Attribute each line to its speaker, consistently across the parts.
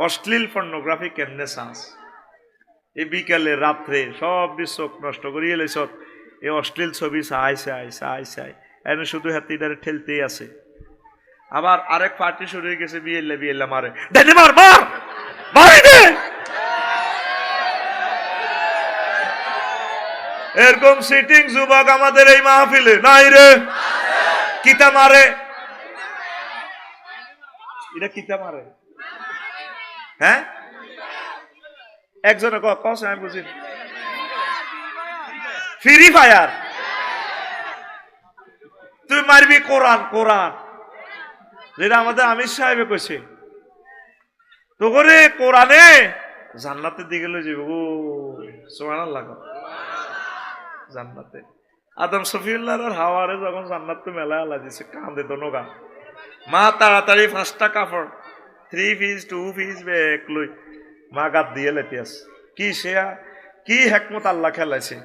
Speaker 1: অশ্লীল পর্নোগ্রাফি কেমনে চাস এই বিকালে রাত্রে সব চোখ নষ্ট করিয়ে লেছ এই অশ্লীল ছবি চাই চাই চাই চাই এনে শুধু হাতিটারে ঠেলতেই আছে। আবার আরেক পার্টি শুরু হয়ে গেছে বিয়েল্লা মারে দেনে মার মার মারি দে। এরকম সিটিং যুবক আমাদের এই মাহফিলে নাই রে। কিতা মারে এটা কিতা মারে হ্যাঁ একজনে কস আমি বুঝি ফ্রি ফায়ার তুই মারবি কোরআন কোরআন যেটা আমাদের আমির সাহেবে কইছে তো করে কোরআনে জান্নাতের দিকে লই যাবে। ও সুবহানাল্লাহ জান্নাতে আদম সফিউল্লাহর হাওয়ারে যখন জান্নাত তো মেলা আল্লাহ দিছে কান্দে তো নগা মা তাড়াতাড়ি 5টা কাপড় 3 পিস 2 পিস ব্যাগ লই মা গাত দিয়ে লেতিয়াস কি সেয়া কি হিকমত আল্লাহ খেলাইছে।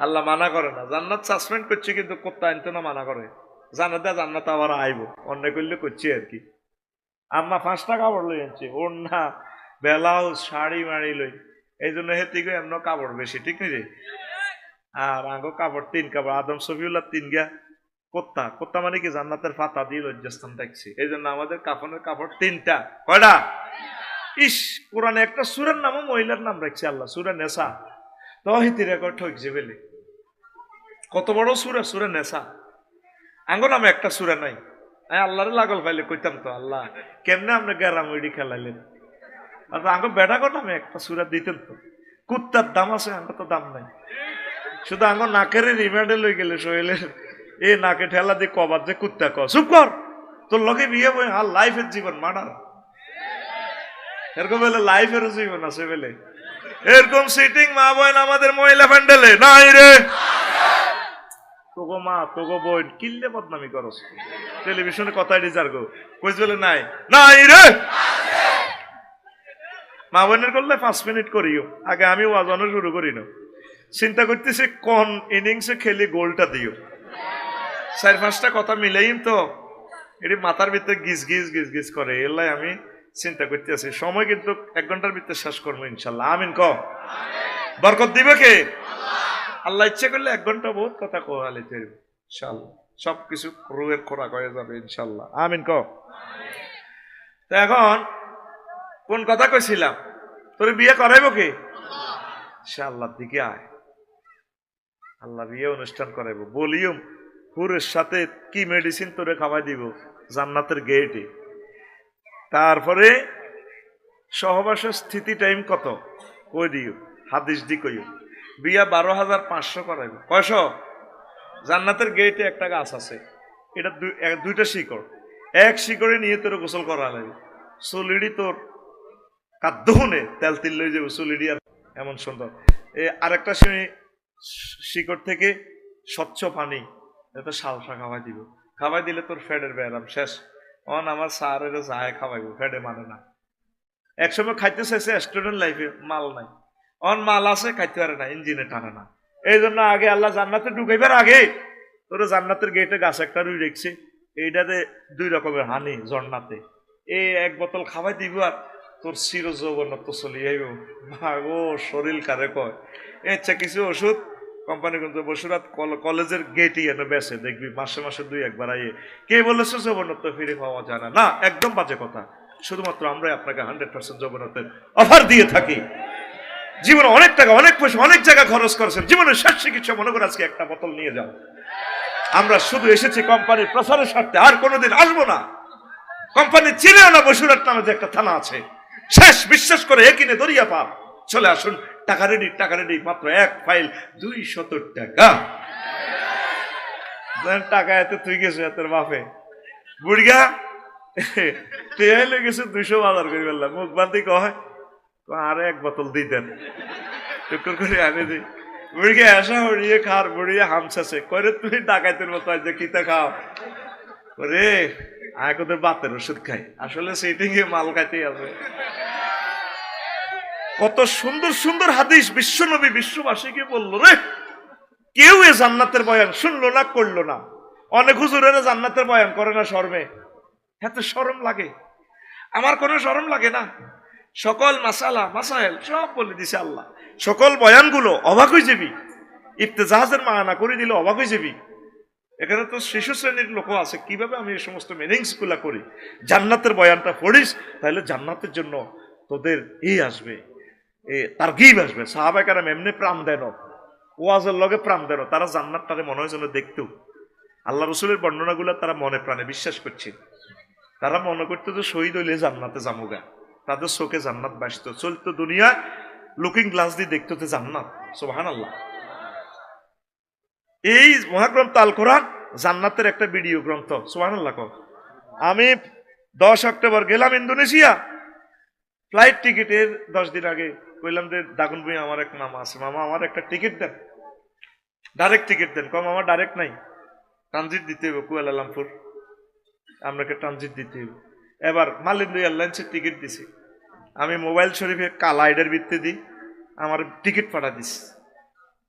Speaker 1: আল্লাহ মানা করে না জান্নাত সাসপেন্ড করছে কিন্তু কোত্তা আনতো না মানা করে জান্নাত আবার আইব অন্যায় করলে করছে আর কি। আম্মা 5টা কাপড় লই আনছে ওর না ব্লাউজ শাড়ি মাড়ি লই এই জন্য হেতিকে এমন কাপড় বেশি ঠিক নেই আর আঙ্গো কাপড় 3 কাপড় আদম সফিউল্লাহ 3 গা কোত্তা কোত্তা মানে কি জান্নাতের পাতা দিয়ে লজ্জাস্থান দেখছি এই জন্য আমাদের কাফনের কাপড় 3টা কয়টা ইস কোরআনে একটা সূরার নামও মহিলার নাম রাখছে আল্লাহ সূরা নেসা তহিতি রেকর্ড ঠকছে বলে কত বড় সূরা সূরা নেসা আঙ্গো নামে একটা সূরা নাই আল্লাহরে লাগল পাইলে কইতাম তো আল্লাহ কেমনে আপনি গ্যারামুড়ি খেলাইলেন আর আঙ্গো বেটা কো নামে একটা সূরা দিতেন তো কুত্তার দাম আছে আঙ্গো তো দাম নাই শুধু আঙ্গো নাকের রিমান্ডে লই গেলে সোহেলের এই নাকে ঠেলা দিয়ে কবার যে কুত্তা ক চুপ কর তোর লগে বিয়ে বই আর লাইফের জীবন মার্ডার এরকম বলে লাইফেরও জীবন আছে বলে এরকম সিটিং মা বোন আমাদের মহিলা প্যান্ডেলে নাই রে। তোগো মা তোগো বোন কিল্লে বদনামি করস টেলিভিশনে কথাই রিজার গো কইস বলে নাই নাই রে। মা বোনের করলে 5 মিনিট করিও আগে আমি ওয়াজানো শুরু করি না চিন্তা করতেছি কোন ইনিংসে খেলি গোলটা দিও 4-5টা কথা মিলেইম তো এটি মাথার ভিতরে গিজ গিজ গিজ গিজ করে এলাই আমি চিন্তা করতে আছি সময় কিন্তু 1 ঘন্টার ভিতরে শেষ করবো ইনশাল্লাহ আমিন ক বরকত দিবে কে আল্লাহ ইচ্ছে করলে 1 ঘন্টা বহুত কথা কোয়ালে তৈরি ইনশাল্লাহ সবকিছু রুহের খোরাক হয়ে যাবে ইনশাল্লাহ আমিন ক। তো এখন কোন কথা কইছিলাম তোর বিয়ে করাইবো কে ইনশাআল্লাহ দিকে আয় আল্লাহ বিয়ে অনুষ্ঠান করাইবো বলিও হুরের সাথে কি মেডিসিন তোরে খাওয়াই দিব জান্নাতের গেটে। তারপরে সহবাসের স্থিতি টাইম কত কই দিও হাদিস দি কইও বিয়া 12,500 করাইবো কয়শো জান্নাতের গেটে একটা গাছ আছে এটা 2টা শিকড় এক শিকড়ে নিয়ে তোর গোসল করা লাগবে চুলিডি তোর কাদ্দুনে তেল তিল লই যাবো চুলিডি আর এমন সুন্দর আরেকটা শিকড় থেকে স্বচ্ছ পানি এটা সালসা খাওয়াই দিব খাওয়াই দিলে তোর ফ্যাটের ব্যায়াম শেষ অন আমার স্যারের যায় খাওয়াইবো ফ্যাটে মানে না একসময় খাইতে চাইছে স্টুডেন্ট লাইফে মাল নাই অন মাল আছে খাইতে পারে না ইঞ্জিনে টানে না এই জন্য আগে আল্লাহ জান্নাতে ঢুকাইবার আগে তোর জান্নাতের গেটে গাছ একটা রুই রেখছে এইটাতে 2 রকমের হানি ঝর্ণাতে এই 1 বোতল খাওয়াই দিব আর তোর চির যৌবনত্ব চলি আইব ভাগো শরীর কারে কয় ইচ্ছা কিছু ওষুধ কোম্পানি কিন্তু বসুরাত কলেজের গেটই এনে বেছে দেখবি মাসে মাসে 2-1 বার আইয়ে কে বলেছে যৌবনত্ব ফিরে পাওয়া যায় না একদম বাজে কথা শুধুমাত্র আমরা আপনাকে 100% যৌবনত্বের অফার দিয়ে থাকি। জীবনে অনেক টাকা অনেক পয়সা অনেক জায়গা খরচ করেছেন জীবনের শেষ চিকিৎসা মনে করে আজকে একটা বোতল নিয়ে যাও আমরা শুধু এসেছি কোম্পানির প্রচারের স্বার্থে আর কোনোদিন আসবো না কোম্পানি চিনেও না বসুরাত নামে যে একটা থানা আছে শেষ বিশ্বাস করে একিনে দরিয়া পার চলে আসুন টাকা রেডি মাত্র 1 ফাইল 270 টাকা টাকা এত তুই গেছো তোর বাপে বুড়িয়া তেল গেছে 200 বাজার করে বললাম মুখ বান্তি কয় আর 1 বোতল দিতেন টুকুর করে আনে দিই বুড়িয়া আসা হড়িয়ে খার বুড়িয়া হামসাছে করে তুমি ডাকাইতের মতো আজ কিতা খাও রে আয় কোথায় বাতের ওষুধ খাই আসলে সিটিং এ মাল খাইতেই আছে। কত সুন্দর সুন্দর হাদিস বিশ্বনবী বিশ্ববাসীকে বললো রে কেউ এ জান্নাতের বয়ান শুনলো না করলো না অনেক হুজুরেরা জান্নাতের বয়ান করে না শরমে এত শরম লাগে আমার কোনো শরম লাগে না সকল মাসালা মাসাইল সব বলে দিছে আল্লাহ। সকল বয়ানগুলো অবাক হয়ে যাবি, ইফতেজাহাজের মানা করে দিলে অবাক হয়ে যাবি। এখানে তো শিশু শ্রেণীর লোক আছে, কিভাবে আমি এই সমস্ত মিনিংস গুলা করি। জান্নাতের বয়ানটা পড়িস, তাহলে জান্নাতের জন্য তোদের আসবে, তারগিব আসবে। সাহাবায়ে কেরাম এমনি প্রাণ দেন, ওয়াজের লগে প্রাণ দেন, তারা জান্নাতটারে মনে হয় যেন দেখতো। আল্লাহ রসুলের বর্ণনাগুলো তারা মনে প্রাণে বিশ্বাস করছে। তারা মনে করতো যে শহীদ হইলে জান্নাতে যামুগা, তাদের চোখে জান্নাত বাসতো, চলতো দুনিয়া লুকিং গ্লাস দিয়ে দেখতো যে জান্নাত। সুবহানাল্লাহ। এই মহাগ্রন্থ আল কোরআন জান্নাতের একটা ভিডিও গ্রন্থ। সুবহানাল্লাহ। আমি 10 অক্টোবর গেলাম ইন্দোনেশিয়া, ফ্লাইট টিকিটের 10 দিন আগে কইলাম যে দাগুন ভাই আমার এক মামা আছে, মামা আমার একটা টিকিট দেন, ডাইরেক্ট টিকিট দেন। কম আমার ডাইরেক্ট নাই, ট্রানজিট দিতে হবে কুয়ালালামপুর, আপনাকে ট্রানজিট দিতে হবে। এবার মালিন্দু এয়ারলাইন্সের টিকিট দিছি আমি, মোবাইল শরীফে কালা আইডার ভিত্তি দিই, আমার টিকিট পাঠা দিস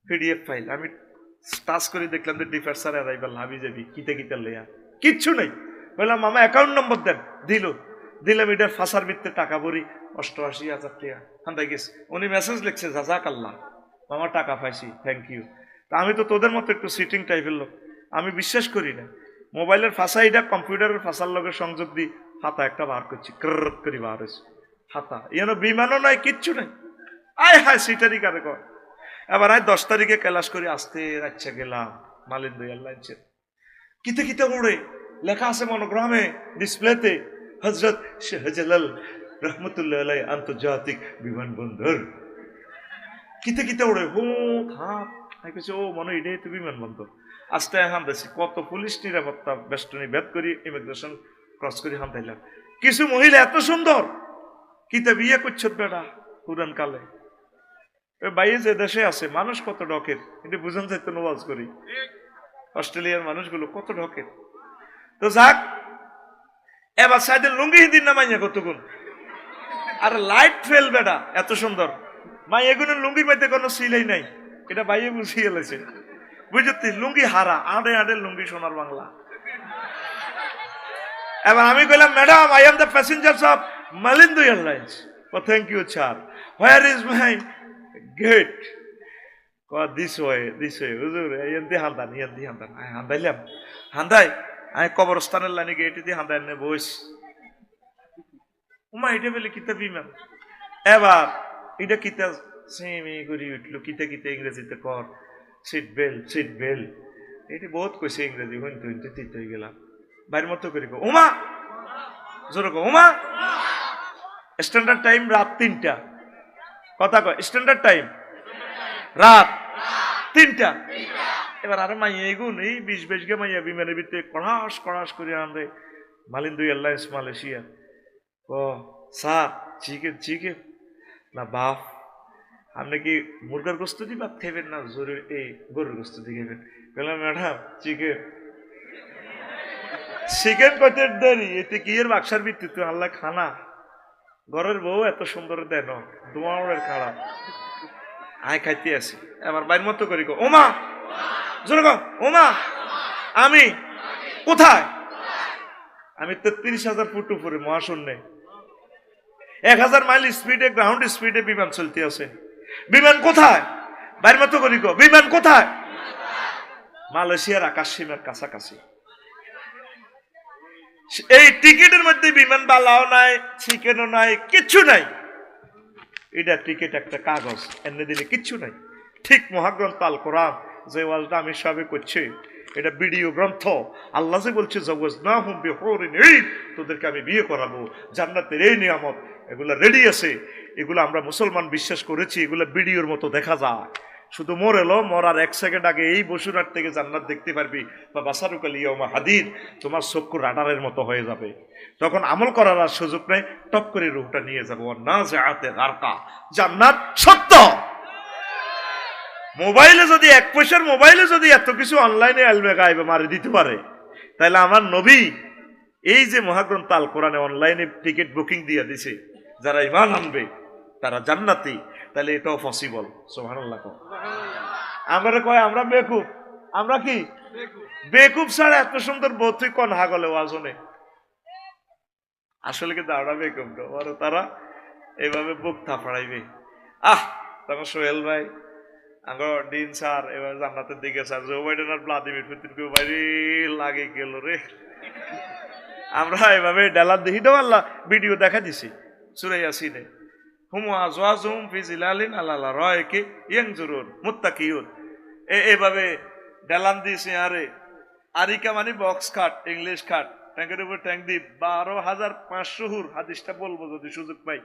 Speaker 1: পিডিএফ ফাইল। আমি টাচ করে দেখলাম যে ডিফার্সার অ্যারাইভাল হাবি যাবি কিতে কিতে লইয়া, কিচ্ছু নেই। বললাম মামা অ্যাকাউন্ট নম্বর দেন, দিলাম এটার ফাঁসার ভিত্তে টাকা ভরি 88,000 টাকা হান্দাই গেছে। উনি মেসেজ লিখছে জাযাকাল্লাহ, মামা টাকা পাইছি, থ্যাংক ইউ। তা আমি তো তোদের মতো একটু সিটিং টাইপের লোক, আমি বিশ্বাস করি না। মোবাইলের ফাঁসা এটা কম্পিউটারের ফাঁসার লগে সংযোগ দিই, হাতা একটা বার করছি, ক্র করে বার হয়েছে হাতা। এন বিমানও নাই, কিচ্ছু নাই। আয় হায় সিটারি কারে কর। এবার 10 তারিখে ক্লাস করে আসতে আচ্ছা গেলাম মালিন্দু এয়ারলাইন্সের, কিতে কিতে উড়ে লেখা আছে মনোগ্রামে ডিসপ্লেতে, হযরত শাহজালাল রহমতুল্লাহ আলাইহি আন্তর্জাতিক বিমানবন্দর। কিতে কিতে উড়ে হু থাপ কিছু, ও মনে এটাই তো বিমানবন্দর। আস্তে হামদাইছি, কত পুলিশ নিরাপত্তা বেষ্টনী ভেদ করি ইমিগ্রেশন ক্রস করি হামদাইলাম। কিছু মহিলা এত সুন্দর, কিতে বিয়ে করছত বেড়া পুরান কালে। বাইরে যে দেশে আছে মানুষ কত ঢকের, এটা বুঝান যাইতো ওয়াজ করি। অস্ট্রেলিয়ার মানুষগুলো কত ঢকের। তো যাক, এবার সাইদের লুঙ্গি হিন্দির না মাইয়া কতগুণ, আর লাইট ফেল বেটা এত সুন্দর মাইয়াগুনের লুঙ্গির মধ্যে কোনো সিলাই নাই, এটা বাইরে বুঝিয়ে গেছে। বুঝতে লুঙ্গি হারা, আড়ে আড়ে লুঙ্গি সোনার বাংলা। এবার আমি কইলাম madam I am the passengers of Malindo airlines. ও thank you sir, where is my gate? This way হুজুর, এন্দি হান্দান হান্দাইলাম, হান্দাই আমি কবরস্থানের লাইনে গেট দিয়ে হান্দাই নে বস। উমা এটা বলে কিতা বিমান। এবার এটা কিতা সেমি করি উঠলো, কিতা কিতা ইংরেজিতে কর, সিট বেল্ট এটি বহুত কইছে ইংরেজি, হইতে হইতে তিত হয়ে গেলাম। বাইরের মতো করি উমা জোরে কো উমা। স্ট্যান্ডার্ড টাইম রাত 3টা, কথা কয় স্ট্যান্ডার্ড টাইম রাত 3টা। এবার আরে মাইয়া এগুন এই 20 গে মাইয়া বিমানের ভিতরে কড়াস করে আনবে মালিন্দু এয়ারলাইন্স মালয়েশিয়া। ও স্যার চিকেন না বাফ, আপনি কি মুরগার গোস্ত দিয়ে ভাত খাইবেন না জরুরি এই গরুর গোস্ত দিয়ে খাইবেন? বললাম ম্যাডাম চিকেন কত দেরি, এতে কি এর বাক্সার ভিত্তিতে আল্লাহ খানা, ঘরের বউ এত সুন্দর দেন তোমার খারাপ আয় খাইতে আসি। এবার বাইর মতো করি ওমা জোরে কও ওমা। আমি কোথায়? আমি 33,000 ফুট উপরে মহাশূন্যে, 1000 মাইল স্পিডে গ্রাউন্ড স্পিডে বিমান চলতে আছে। বিমান কোথায়? বাইর মতো করি বিমান কোথায়? মালয়েশিয়ার আকাশ সীমার কাছাকাছি। এই টিকিটের মধ্যে বিমান বালাও নাই, চিকেনও নাই, কিচ্ছু নাই। এটা টিকিট একটা কাগজ, এনে দিলে কিচ্ছু নাই। ঠিক মহাগ্রন্থ আল কোরআন যে ওয়াজটা আমি সবে করছি, এটা ভিডিও গ্রন্থ। আল্লাহ যে বলছে জাওয়াজনাহুম বিহুরিন ঈন, তোদেরকে আমি বিয়ে করাবো, জান্নাতের এই নিয়ামত এগুলা রেডি আছে। এগুলো আমরা মুসলমান বিশ্বাস করেছি, এগুলো ভিডিওর মতো দেখা যায়। শুধু মরার 1 সেকেন্ড আগে এই বসুরহাট থেকে জান্নাত দেখতে পারবি, বা বাসারুকাল ইয়াউমা হাদিদ, তোমার চক্ষু রাডারের মতো হয়ে যাবে। তখন আমল করার আর সুযোগ নেই, টপ করে রূহটা নিয়ে যাবো। নাযিআতে গারকা, জান্নাত সত্য। মোবাইলে যদি 1 পয়সার মোবাইলে যদি এত কিছু অনলাইনে আলমে গায়েবে মারি দিতে পারে, তাহলে আমার নবী এই যে মহাগ্রন্থ আল কোরআনে অনলাইনে টিকিট বুকিং দিয়ে দিছে, যারা ঈমান আনবে তারা জান্নাতি, তাহলে এটাও পসিবল। সুবহানাল্লাহ। আমরা কয় আমরা বেকুব, আমরা কি বেকুব ছাড়া এত সুন্দর বতুই কোন হাগলে ওয়াজনে আসলে কিন্তু আমরা বেকুব না, তারা এইভাবে বুক থাপড়াইবে। তখন সোহেল ভাই আঙ্গর ডিন স্যার এবার জান্নাতের দিকে স্যার জো বাইডেন আর ভ্লাদিমির পুতিনকে বাইরে লাগে গেল রে। আমরা এভাবে ডালার দেখিটাও আল্লাহ ভিডিও দেখা দিছি সূরা ইয়াসিনে, হুম আজওয়াজুহুম ফি জিলালিন আলা রায়কি ইয়ানজুরুন মুত্তাকিউন। এভাবে ডালান দিছে। আরে আরিকা মানে বক্স খাট, ইংলিশ খাট, ট্যাঙ্কের উপর ট্যাঙ্ক দি 12,500 হুর হাদিসটা বলবো যদি সুযোগ পাই।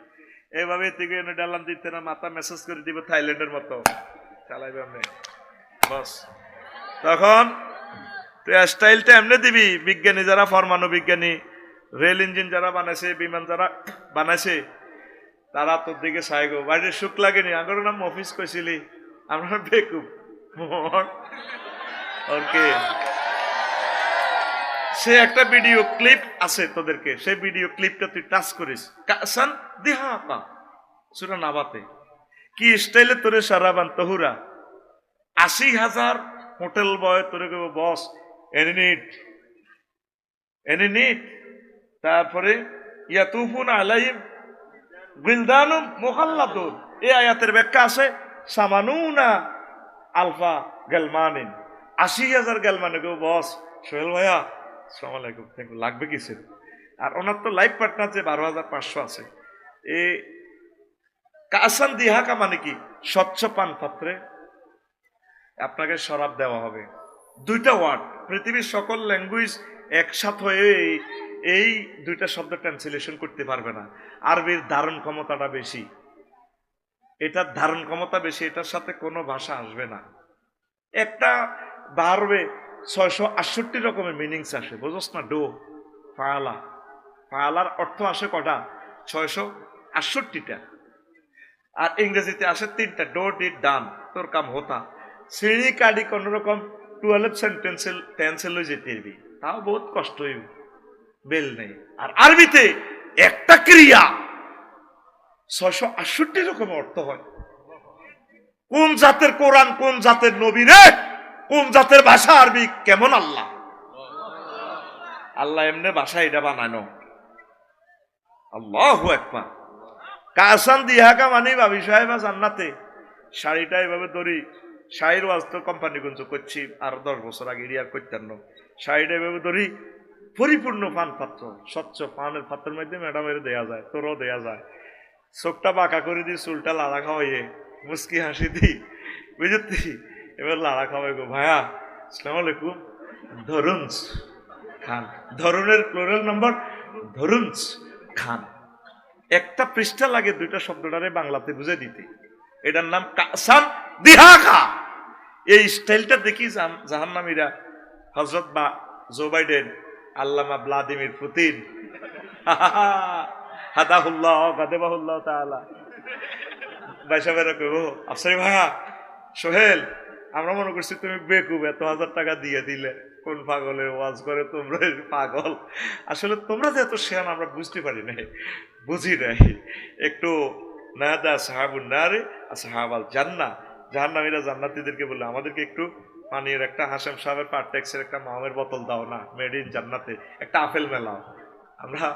Speaker 1: এভাবে থেকে ডালান দিতে না, মাথা মেসেজ করে দিবে থাইল্যান্ডের মতো চালাইবে আপনি বস। তখন স্টাইলটা এমনি দিবি, বিজ্ঞানী যারা পরমাণু বিজ্ঞানী, রেল ইঞ্জিন যারা বানাইছে, বিমান যারা বানাইছে, তারা তোর দিকে সাইগো বাড়ির সুখ লাগেনি। আগের নাম অফিস কইছিলি, আমরা বেকুব ওকে। সে একটা ভিডিও ক্লিপ আছে তোদেরকে, সেই ভিডিও ক্লিপটা তুই টাচ করিস। কাসান দিহাকা সূরা নাবাতে কি স্টাইলে তোরে সারাবান তহুরা 80,000 হোটেল বয় তোরে কইব বস এনি নিট। তারপরে ইয়াতুফুন আলাইহিম বিলদানুম মুখাল্লাদুন। এই আয়াতের ব্যাখ্যা আছে সামানুনা আলফা গালমানিন, 80,000 গালমানে গো বস। সোহেল ভাইয়া আসসালামু আলাইকুম, থ্যাংক ইউ, লাগবে কিছু? আর ওনার তো লাইফ পার্টনার যে 12,500 আছে। এ কাসান দিহাকা মানে কি? স্বচ্ছ পান পাত্রে আপনাকে শরাব দেওয়া হবে। দুইটা ওয়ার্ড, পৃথিবীর সকল ল্যাঙ্গুয়েজ একসাথ হয়ে এই দুইটা শব্দ ট্রান্সলেশন করতে পারবে না। আরবির ধারণ ক্ষমতাটা বেশি, এটার ধারণ ক্ষমতা বেশি, এটার সাথে কোনো ভাষা আসবে না। একটা ভার্বে 668 রকমের মিনিংস আসে, বুঝছ না? ডো ফায়ালা, ফায়ালার অর্থ আসে কটা? 668টা। আর ইংরেজিতে আসে 3টা, ডো ডিড ডান, তোর কাম হতা। সিঁড়ি কাডি কোন রকম 12 সেন্টেন্সে লই যেতে পারবি, তাও বহুত কষ্ট হইবে, বেল নেই। আর আরবিতে একটা ক্রিয়া 668 রকমের অর্থ হয়। কোন জাতের কোরআন, কোন জাতের নবী রে, কোন জাতের ভাষা আরবি, কেমন আল্লাহ! আল্লাহ এমনি ভাষা এটা বানানো। আল্লাহু আকবার। কাসান দিহাকা মানে ভাবি সাহেবা জান্নাতে শাড়িটা এভাবে ধরি, শাড়ির ওয়াজ তো কোম্পানিগঞ্জ করছি আর 10 বছর আগে আর করতেন না। শাড়িটা এভাবে ধরি, পরিপূর্ণ পান পাত্র, স্বচ্ছ পানের পাত্রের মধ্যে ম্যাডামের দেয়া যায়, তোরও দেয়া যায়। চোখটা বাঁকা করে দিই, চুলটা লাড়া খাওয়াইয়ে মুস্কি হাসি দিই, বুঝতি? এবার লাড়া খাওয়াই গো ভাইয়া আসসালামু আলাইকুম, ধরুনস খান, ধরনের প্লুরাল নাম্বার ধরুনস খান। একটা পৃষ্ঠা লাগে দুইটা শব্দটারে বাংলাতে বুঝে দিতে। এটার নাম কাসান দিহাকা। এই স্টাইলটা দেখি জাহান্নামীরা, হযরত বা জো বাইডেন, আল্লামা ভ্লাদিমির পুতিন হাদাহুল্লাহ গাদেবাহুল্লাহ তাআলা বাইসাবেরা কইব আফসারি ভাইয়া সোহেল, আমরা মনে করছি তুমি বেকুব, এত 1000 টাকা দিয়ে দিলে, কোন পাগলের ওয়াজ করে তোমরা পাগল। আসলে তোমরা যে এত শেয়ান আমরা বুঝতে পারি নাই, বুঝি নাই। একটু নাদা সাহাবুন নারে আসহাবাল জান্নাহ, জাহান্নামীরা জান্নাতীদেরকে বলে আমাদেরকে একটু পানির একটা হাশেম সাহেবের পার্টেক্সের একটা মামের বোতল দাও না, মেড ইন জান্নাতে, একটা আপেল মেলাও। আমরা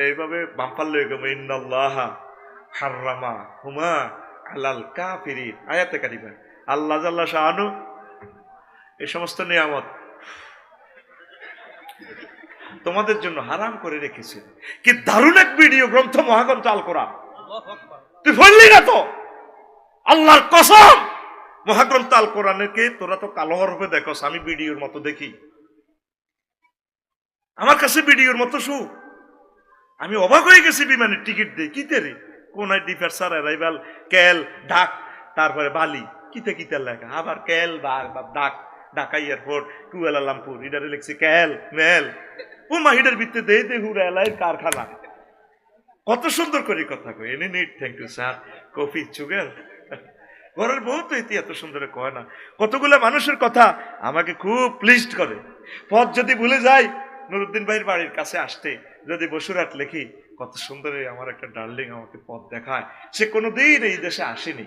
Speaker 1: এইভাবে বাম্পার লয়ে গেলাম, ইন্নাল্লাহা হাররামা হুমা আলাল কাফিরিন। আয়াতে কারিমা আল্লাহ জাল্লা শাআনু এই সমস্ত নিয়ামত তোমাদের জন্য হারাম করে রেখেছে। কি দারুণ এক ভিডিও গ্রন্থ, মহাগ্রন্থ আল কোরআন। তুই বললি না তো? আল্লাহর কসম, মহাগ্রন্থ আল কোরআনকে তোরা তো কালো হরফে দেখোস, আমি ভিডিওর মতো দেখি। আমার কাছে ভিডিওর মতো শু, আমি অবাক হয়ে গেছি। বিমানের টিকিট দেই কিতে রে, কোন ডিপার্চার অ্যারাইভাল ক্যাল ঢাক, তারপরে বালি, কিতে কিতে লেখা, আবার ক্যাল ঢাক, ঢাকা এয়ারপোর্ট, কুয়ালালামপুর, ইডারে লিখছি ক্যাল মেল। ও মাহিডার ভিত্তে দে দে হুরা এলাই কারখানা। কত সুন্দর করে কথা কই, any need thank you sir, coffee sugar. ঘরের বউ তো এত সুন্দর কয় না। কতগুলো মানুষের কথা আমাকে খুব প্লিজড করে। পথ যদি ভুলে যাই, নুরুদ্দিন ভাইয়ের বাড়ির কাছে আসতে যদি বসুরহাট লেখি, কত সুন্দর আমার একটা ডার্লিং আমাকে পথ দেখায়। সে কোনোদিন এই দেশে আসেনি,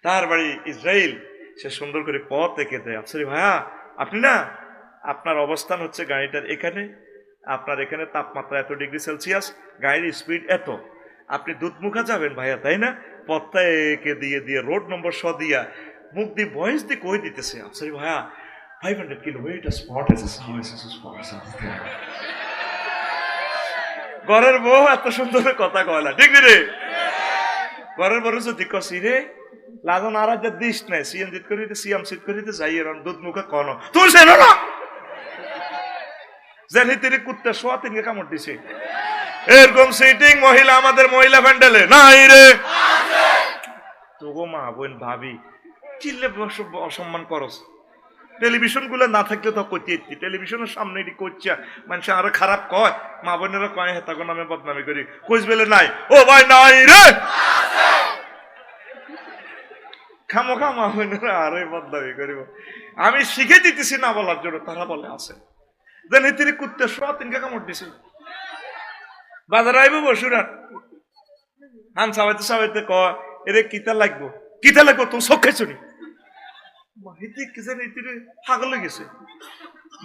Speaker 1: তার বাড়ি ইসরায়েল, সে সুন্দর করে পথ এঁকে দেয়। আফসারি ভাইয়া আপনি না, আপনার অবস্থান হচ্ছে গাড়িটার এখানে, আপনার এখানে তাপমাত্রা এত ডিগ্রি সেলসিয়াস, গাড়ির স্পিড এত, আপনি দুধমুখা যাবেন ভাইয়া, তাই না? পথটা একে দিয়ে দিয়ে রোড নম্বর দিয়া মুখ দিয়ে ভয়েস দিয়ে কই দিতেছে, আফসারি ভাইয়া 500 কিলোমিটার স্পট আছে। ঘরের বউ এত সুন্দর কথা কয় না, ঠিক রে? ঘরের বউ যদি কষি রে লাজন আর দিস নাই, সিএম জিত করিতে সিএম সিট করিতে যাই এরম দুধ মুখে কন তুমি সেন না জানি তিনি কুত্তা শোয়া তিনকে কামড় দিছে। এরকম সিটিং মহিলা আমাদের মহিলা প্যান্ডেলে নাই রে। তোগো মা বোন ভাবি চিল্লে অসম্মান করস। টেলিভিশন গুলো না থাকলে তো করতে, টেলিভিশনের সামনে এটি করছে মানুষ আরো খারাপ কয়, মা বোনেরা কয় হেতাগো নামে বদনামি করি, কইস বেলে নাই ও ভাই নাই রে, খামো খামা বোনেরা আরো বদনামি করিব। আমি শিখে দিতেছি না বলার জন্য, তারা বলে আছে জানি তিনি কুত্তে শোয়া তিনকে কামড় দিছে। বাজার আইব বসুরাট হান সাবাইতে সাবাইতে ক এরে কিতা লাগবো, কিতা লাগবো তো চোখে শুনি পাগল হয়ে গেছে।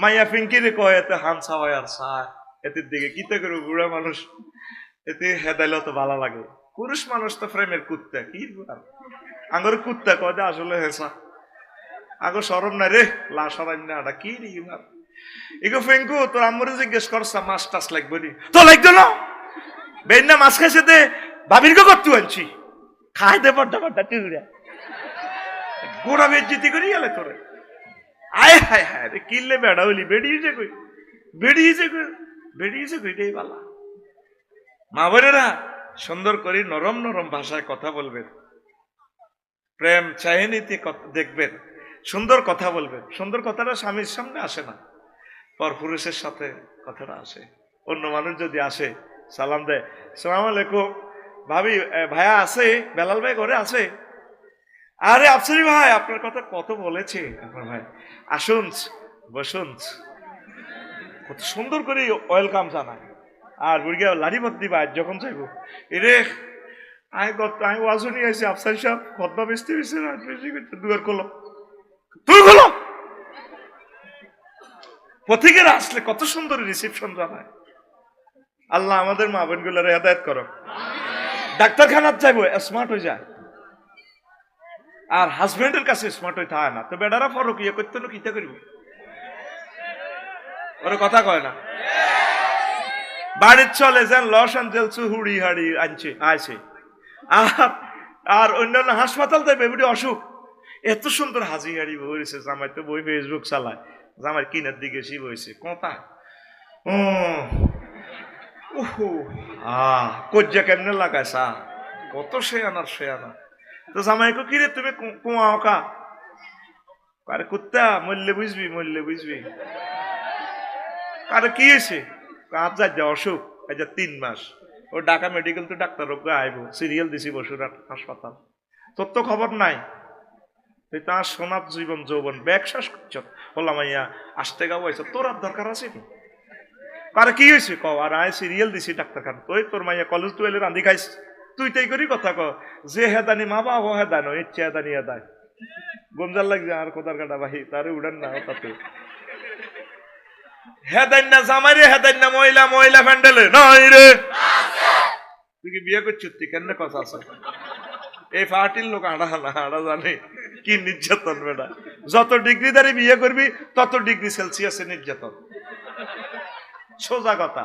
Speaker 1: মাইয়া ফিঙ্কি রে কয় এতে হান সাবাই আর সার এতে দিকে কিতা করবো, বুড়া মানুষ এতে হেদাইলে তো ভালো লাগে। পুরুষ মানুষ তো ফ্রেমের কুত্তা, কি আঙ্গর কুত্তা কয় আসলে হেসা আগো সরম না রে লাশ হরাইম না আটা কি রে এবার এগো ফেঙ্কু তোর আম্মরে জিজ্ঞেস করছা মাছ টাছ লাগবে নি, তো লাগতো না বেন না মাছ খাইছে দে ভাবির গো করতে আনছি খাই দে বড্ডা বড্ডা টিউরা গোড়া বেজ্জিতি করি গেলে তোরে। আয় হায় হায় রে কিনলে বেড়া হইলি বেড়িয়েছে কই, বেড়িয়েছে কই, বেড়িয়েছে কইটাই বালা। মা বোনেরা সুন্দর করে নরম নরম ভাষায় কথা বলবেন, প্রেম চাহিনীতে দেখবেন, সুন্দর কথা বলবেন। সুন্দর কথাটা স্বামীর সামনে আসে না, পর পুরুষের সাথে কথাটা আসে। অন্য মানুষ যদি আসে সালাম দেয়, সালাম আলাইকুম ভাবি ভাইয়া আছে, বেলাল ভাই ঘরে আছে, আরে আফসারি ভাই আপনার কথা কত বলেছে আপনার ভাই, আসুন বসুন, কত সুন্দর করে ওয়েলকাম জানায়। আর বুড়িয়া লাড়ি মত দিবা যখন চাইবো এরে আমি ওয়াজও নিয়ে আসি আফসারি সাহেব খতবা বেচতে বেশি দুয়ার খোলো, তুই খোলো। পথিকের আসলে কত সুন্দর রিসিপশন জানায়। আল্লাহ আমাদের মা বোন গুলোর হেদায়েত করো। ডাক্তারখানার যাইবো স্মার্ট হয়ে যায়, আর হাজবেন্ডের কাছে স্মার্ট হয়ে থাকে না, তো বেডারা ফরক ইয়ে করতে না কিতা করিব, ওর কথা কয় না। বাড়ির চলে যান লস অ্যাঞ্জেলস হুড়ি হাড়ি আনছে আইছে, আর অন্যান্য হাসপাতাল যাইবে এমনি অসুখ, এত সুন্দর হাজি হাড়ি বইছে, জামাই তো বই ফেসবুক চালায়, জামাই কিনার দিকে সি বইছে কথা কজ্জা কেমনে লাগায় সা কত সে আনার সে আনা। তো জামাইকে কিরে তুমি কুয়া ওকা, আরে কুত্তা মরলে বুঝবি, মরলে বুঝবি। আরে কি হয়েছে, আজ যা অসুখ, আজ 3 মাস ও ঢাকা মেডিকেল তো ডাক্তার আইব, সিরিয়াল দিছি বসুরহাট হাসপাতাল, তোর তো খবর নাই, তুই তার সোনার জীবন যৌবন ব্যাগশ্বাস করছ বললাম মাইয়া আসতে গাও হয়েছে, তোর আর দরকার আছে নি। আরে কি হয়েছে ক, আর আয় সিরিয়াল দিছি ডাক্তারখানা, তুই তোর মাইয়া কলেজ টুয়েলে রান্ধি খাইস, তুই তাই করি কথা ক, যে হেদানি মা বাবা ও হেদান ইচ্ছে হেদানি হেদায় গমজাল লাগছে আর কোথার কাটা বাহি তারে উড়ান না তাতে হেদান না জামাইরে হেদান না মহিলা মহিলা ফ্যান্ডেলে নাই রে। তুই কি বিয়ে করছিস তুই কেন কথা আছে, এই পার্টির লোক আড়া না আড়া জানে কি নির্যাতন বেটা, যত ডিগ্রি দাঁড়িয়ে বিয়ে করবি তত ডিগ্রি সেলসিয়াসে নির্যাতন, সোজা কথা।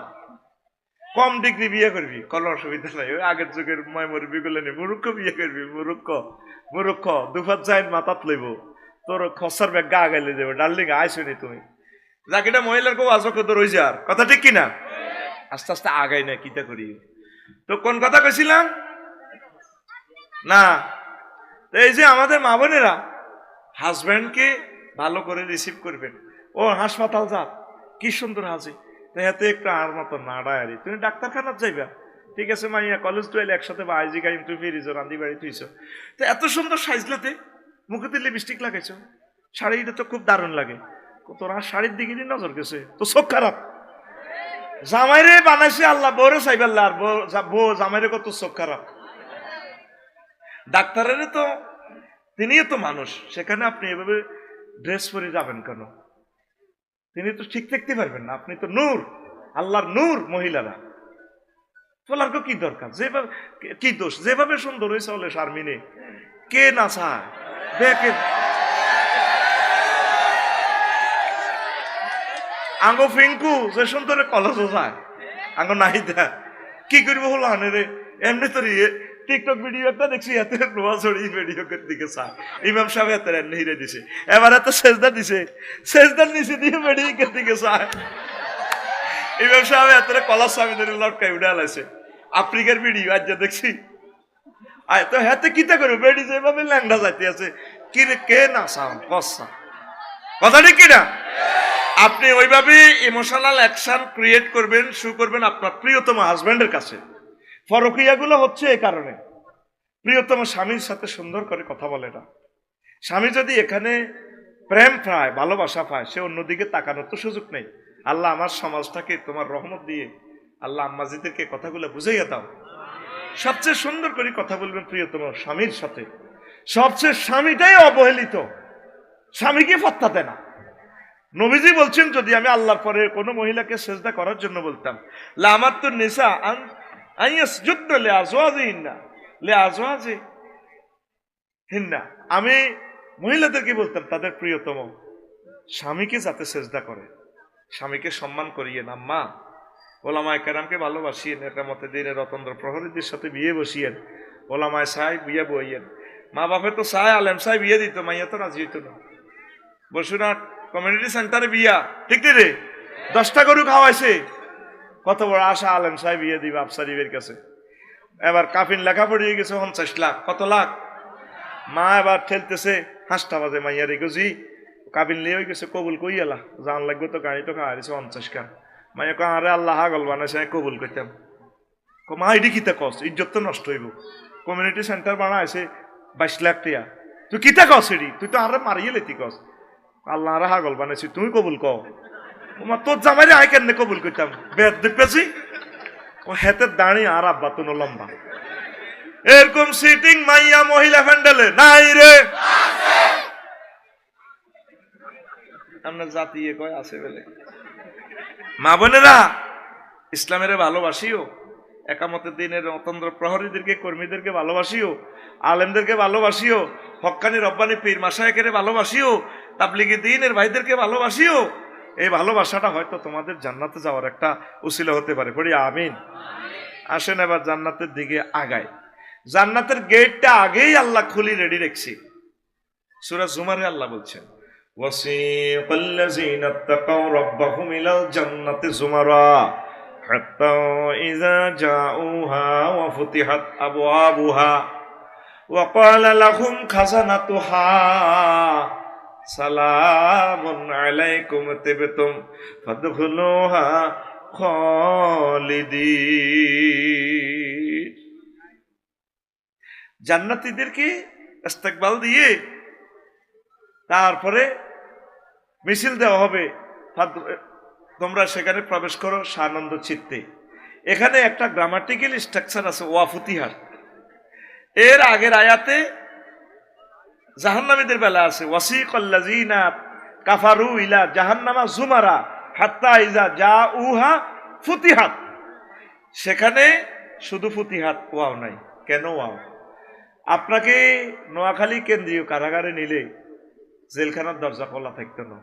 Speaker 1: কম ডিগ্রি বিয়ে করবি কোনো অসুবিধা নাই, ওই আগের যুগের ময়মরবি গুলো নেই, মুরুক্ষ বিয়ে করবি, মুরুক্ষ মুরুক্ষ দুফাত যাইন মাথাত লইব, তোর খসার ব্যাগ গা গাইলে যাবে, ডার্লিং আইসনি তুমি যাকিটা মহিলার কেউ আজকে তো রয়েছে, আর কথা ঠিক কিনা, আস্তে আস্তে আগাই না কিতা করি। তো কোন কথা কইছিলাম না, এই যে আমাদের মা বোনেরা হাজব্যান্ডকে ভালো করে রিসিভ করবেন, ও হাসপাতাল যা কি সুন্দর হাসি, হাতে একটু আর মতো নাড়ায়ারি, তুমি ডাক্তারখানার যাইবা, ঠিক আছে মাইয়া কলেজ টুয়েল একসাথে বা আইজি গাইম তুই ফিরিস রান্দি বাড়ি তুইছ, তো এত সুন্দর সাইজলাতে মুখেতে লিপস্টিক লাগাইছ, শাড়িটা তো খুব দারুণ লাগে, তোরা শাড়ির দিকে নজর গেছে তো চোখ খারাপ, জামাইরে বানাইছে আল্লাহ বউরে চাইবাল্লা, আর বউ জামাইরে কত চোখ খারাপ। ডাক্তারের তো তিনিও তো মানুষ, সেখানে আপনি এভাবে ড্রেস পরে যাবেন কেন, তিনি তো ঠিক দেখতে পারবেন না, আপনি তো নূর, আল্লাহর নূর মহিলারা। বলার কি দরকার, যেভাবে কি দোষ, যেভাবে সুন্দর হয়েছে হলে শারমিনে কে না চায় দেখে। আঙ্গো ফিঙ্কু যে সুন্দর কলেজও যায়, আঙ্গো নাহিদা কি করবো হলো আনে রে। এমনি তো টিকটক ভিডিও একটা দেখছি, এত নোয়া ছড়ি ভিডিও দিকে চায়। ইমাম সাহেব এত হিরে দিছে, এবার এত সেজদা দিছে, সেজদার নিচে দিয়ে ভিডিও দিকে চায়। ইমাম সাহেব এত কলার স্বামীদের লটকাই উঠে আলাইছে। আফ্রিকার ভিডিও আজ দেখছি, তো হাতে কিতা করবো বেডি যেভাবে ল্যাংড়া যাইতে আছে, কি রে কে না চাও কসা কথা ঠিক কিনা। আপনি ওইভাবে ইমোশনাল অ্যাকশন ক্রিয়েট করবেন, শু করবেন আপনার প্রিয়তম হাজব্যান্ডের কাছে। ফরকিয়াগুলো হচ্ছে এই কারণে, প্রিয়তম স্বামীর সাথে সুন্দর করে কথা বলে না। স্বামী যদি এখানে প্রেম পায়, ভালোবাসা পায়, সে অন্যদিকে তাকানোর তো সুযোগ নেই। আল্লাহ আমার সমাজটাকে তোমার রহমত দিয়ে আল্লাহ আম্মাজিদেরকে কথাগুলো বুঝাইয়া দাও। সবচেয়ে সুন্দর করে কথা বলবেন প্রিয়তম স্বামীর সাথে। সবচেয়ে স্বামীটাই অবহেলিত, স্বামীকে ফত্তা দেয় না। নবীজি বলছেন, যদি আমি আল্লাহর পরে কোনো মহিলাকে সেজদা করার জন্য বলতাম, লা আমারতুন নিসা আন আইয়াসজুদনা লিআজওয়াজিহিন্না লিআজওয়াজিহিন্না, আমি মহিলাদেরকে বলতাম তাদের প্রিয়তম স্বামীকে যাতে সেজদা করে, স্বামীকে সম্মান করিয়েন। আম্মা ওলামায়ে কেরামকে ভালোবাসিয়েন, একামতে দিনে রতন্দ্র প্রহরীদের সাথে বিয়ে বসিয়েন, ওলামায়ে সাহেব বিয়ে বইয়েন। মা বাপে তো চায় আলেম সাহেব বিয়ে দিত, মাইয়া তো রাজি হইত না। বসুরহাট কমিউনিটি সেন্টারে বিয়া, ঠিক রে 10টা গরু খাওয়াইছে, কত বড় আশা আলেম সাহেব বিয়ে দিবে আফসারিবের কাছে। এবার কাফিন লেখা পড়িয়ে গেছে 50 লাখ, কত লাখ। মা এবার ঠেলতেছে, হাঁসটা বাজে মাইয়ার গজি কাবিন লিয়ে গেছে, কবুল কই এলা জান লাগবে তো, গাড়ি তো খাওয়া দিছে 50 খান। মাইয়া কয় আরে আল্লাহ হাগল বানাইছে, কবুল করতাম। মা এটি কিতা কস, ইজ্জত তো নষ্ট হইব। কমিউনিটি সেন্টার বানাইছে 22 লাখ টিয়া, তুই কিতা কস এটি, তুই তো আরে মারিয়ে লেতি কস। আল্লাহ আরে হাগল বানাইছি, তুমি কবুল কও। ওমা তোর জামাইরে আই কেন কবুল করতাম, বেদ দেখতেছি ও হেতের দাঁড়িয়ে আর আব্বা তো লম্বা। এরকম সিটিং মাইয়া মহিলা ফ্যান্ডেলে নাই রে, আমরা জাতি কয় আছে বলে। মা বোনেরা, ইসলামের ভালোবাসিও, একামতের দিনের রতন্দ্র প্রহরীদেরকে কর্মীদেরকে ভালোবাসিও, আলেমদেরকে ভালোবাসিও, হক্কানি রব্বানি পীর মাশায়েখের ভালোবাসিও, তাবলিগি দ্বীনের ভাইদেরকে ভালোবাসিও। এই ভালোবাসাটা হয়তো তোমাদের জান্নাতে যাওয়ার একটা উসিলা হতে পারে। পড়ি আমিন। আসেন এবার জান্নাতের দিকে আগায়। জান্নাতের গেটটা আগেই আল্লাহ খুলি রেডি রেখেছি। সূরা জুমারে আল্লাহ বলছেন, ওয়াসিকাল্লাযীনা তাকাউ রাব্বাহুম ইলাল জান্নাতি যুমারা হাত্তা ইযা জাউহা ওয়া ফুতিহাত আবওয়াবুহা ওয়া ক্বালা লাহুম খাযানাতুহা সালামুন আলাইকুম তিবতুম ফাদখুলুহা খালিদিন। জান্নাতীদেরকে ইস্তেকবাল দিয়ে তারপরে মিছিল দেওয়া হবে, তোমরা সেখানে প্রবেশ করো সানন্দ চিত্তে। এখানে একটা গ্রামাটিক্যাল স্ট্রাকচার আছে, ওয়াফুতিহার। এর আগের আয়াতে জাহান্নামীদের বেলা আছে, ওয়াসিকাল্লাযীনা কাফারু ইলা জাহান্নামা যুমারা হাত্তা ইযা জাউহা ফুতিহাত। সেখানে শুধু ফুতিহাত, ওয়াও নাই। কেন ওয়াও? আপনাকে নোয়াখালী কেন্দ্রীয় কারাগারে নিলে জেলখানার দরজা খোলা থাকতো না,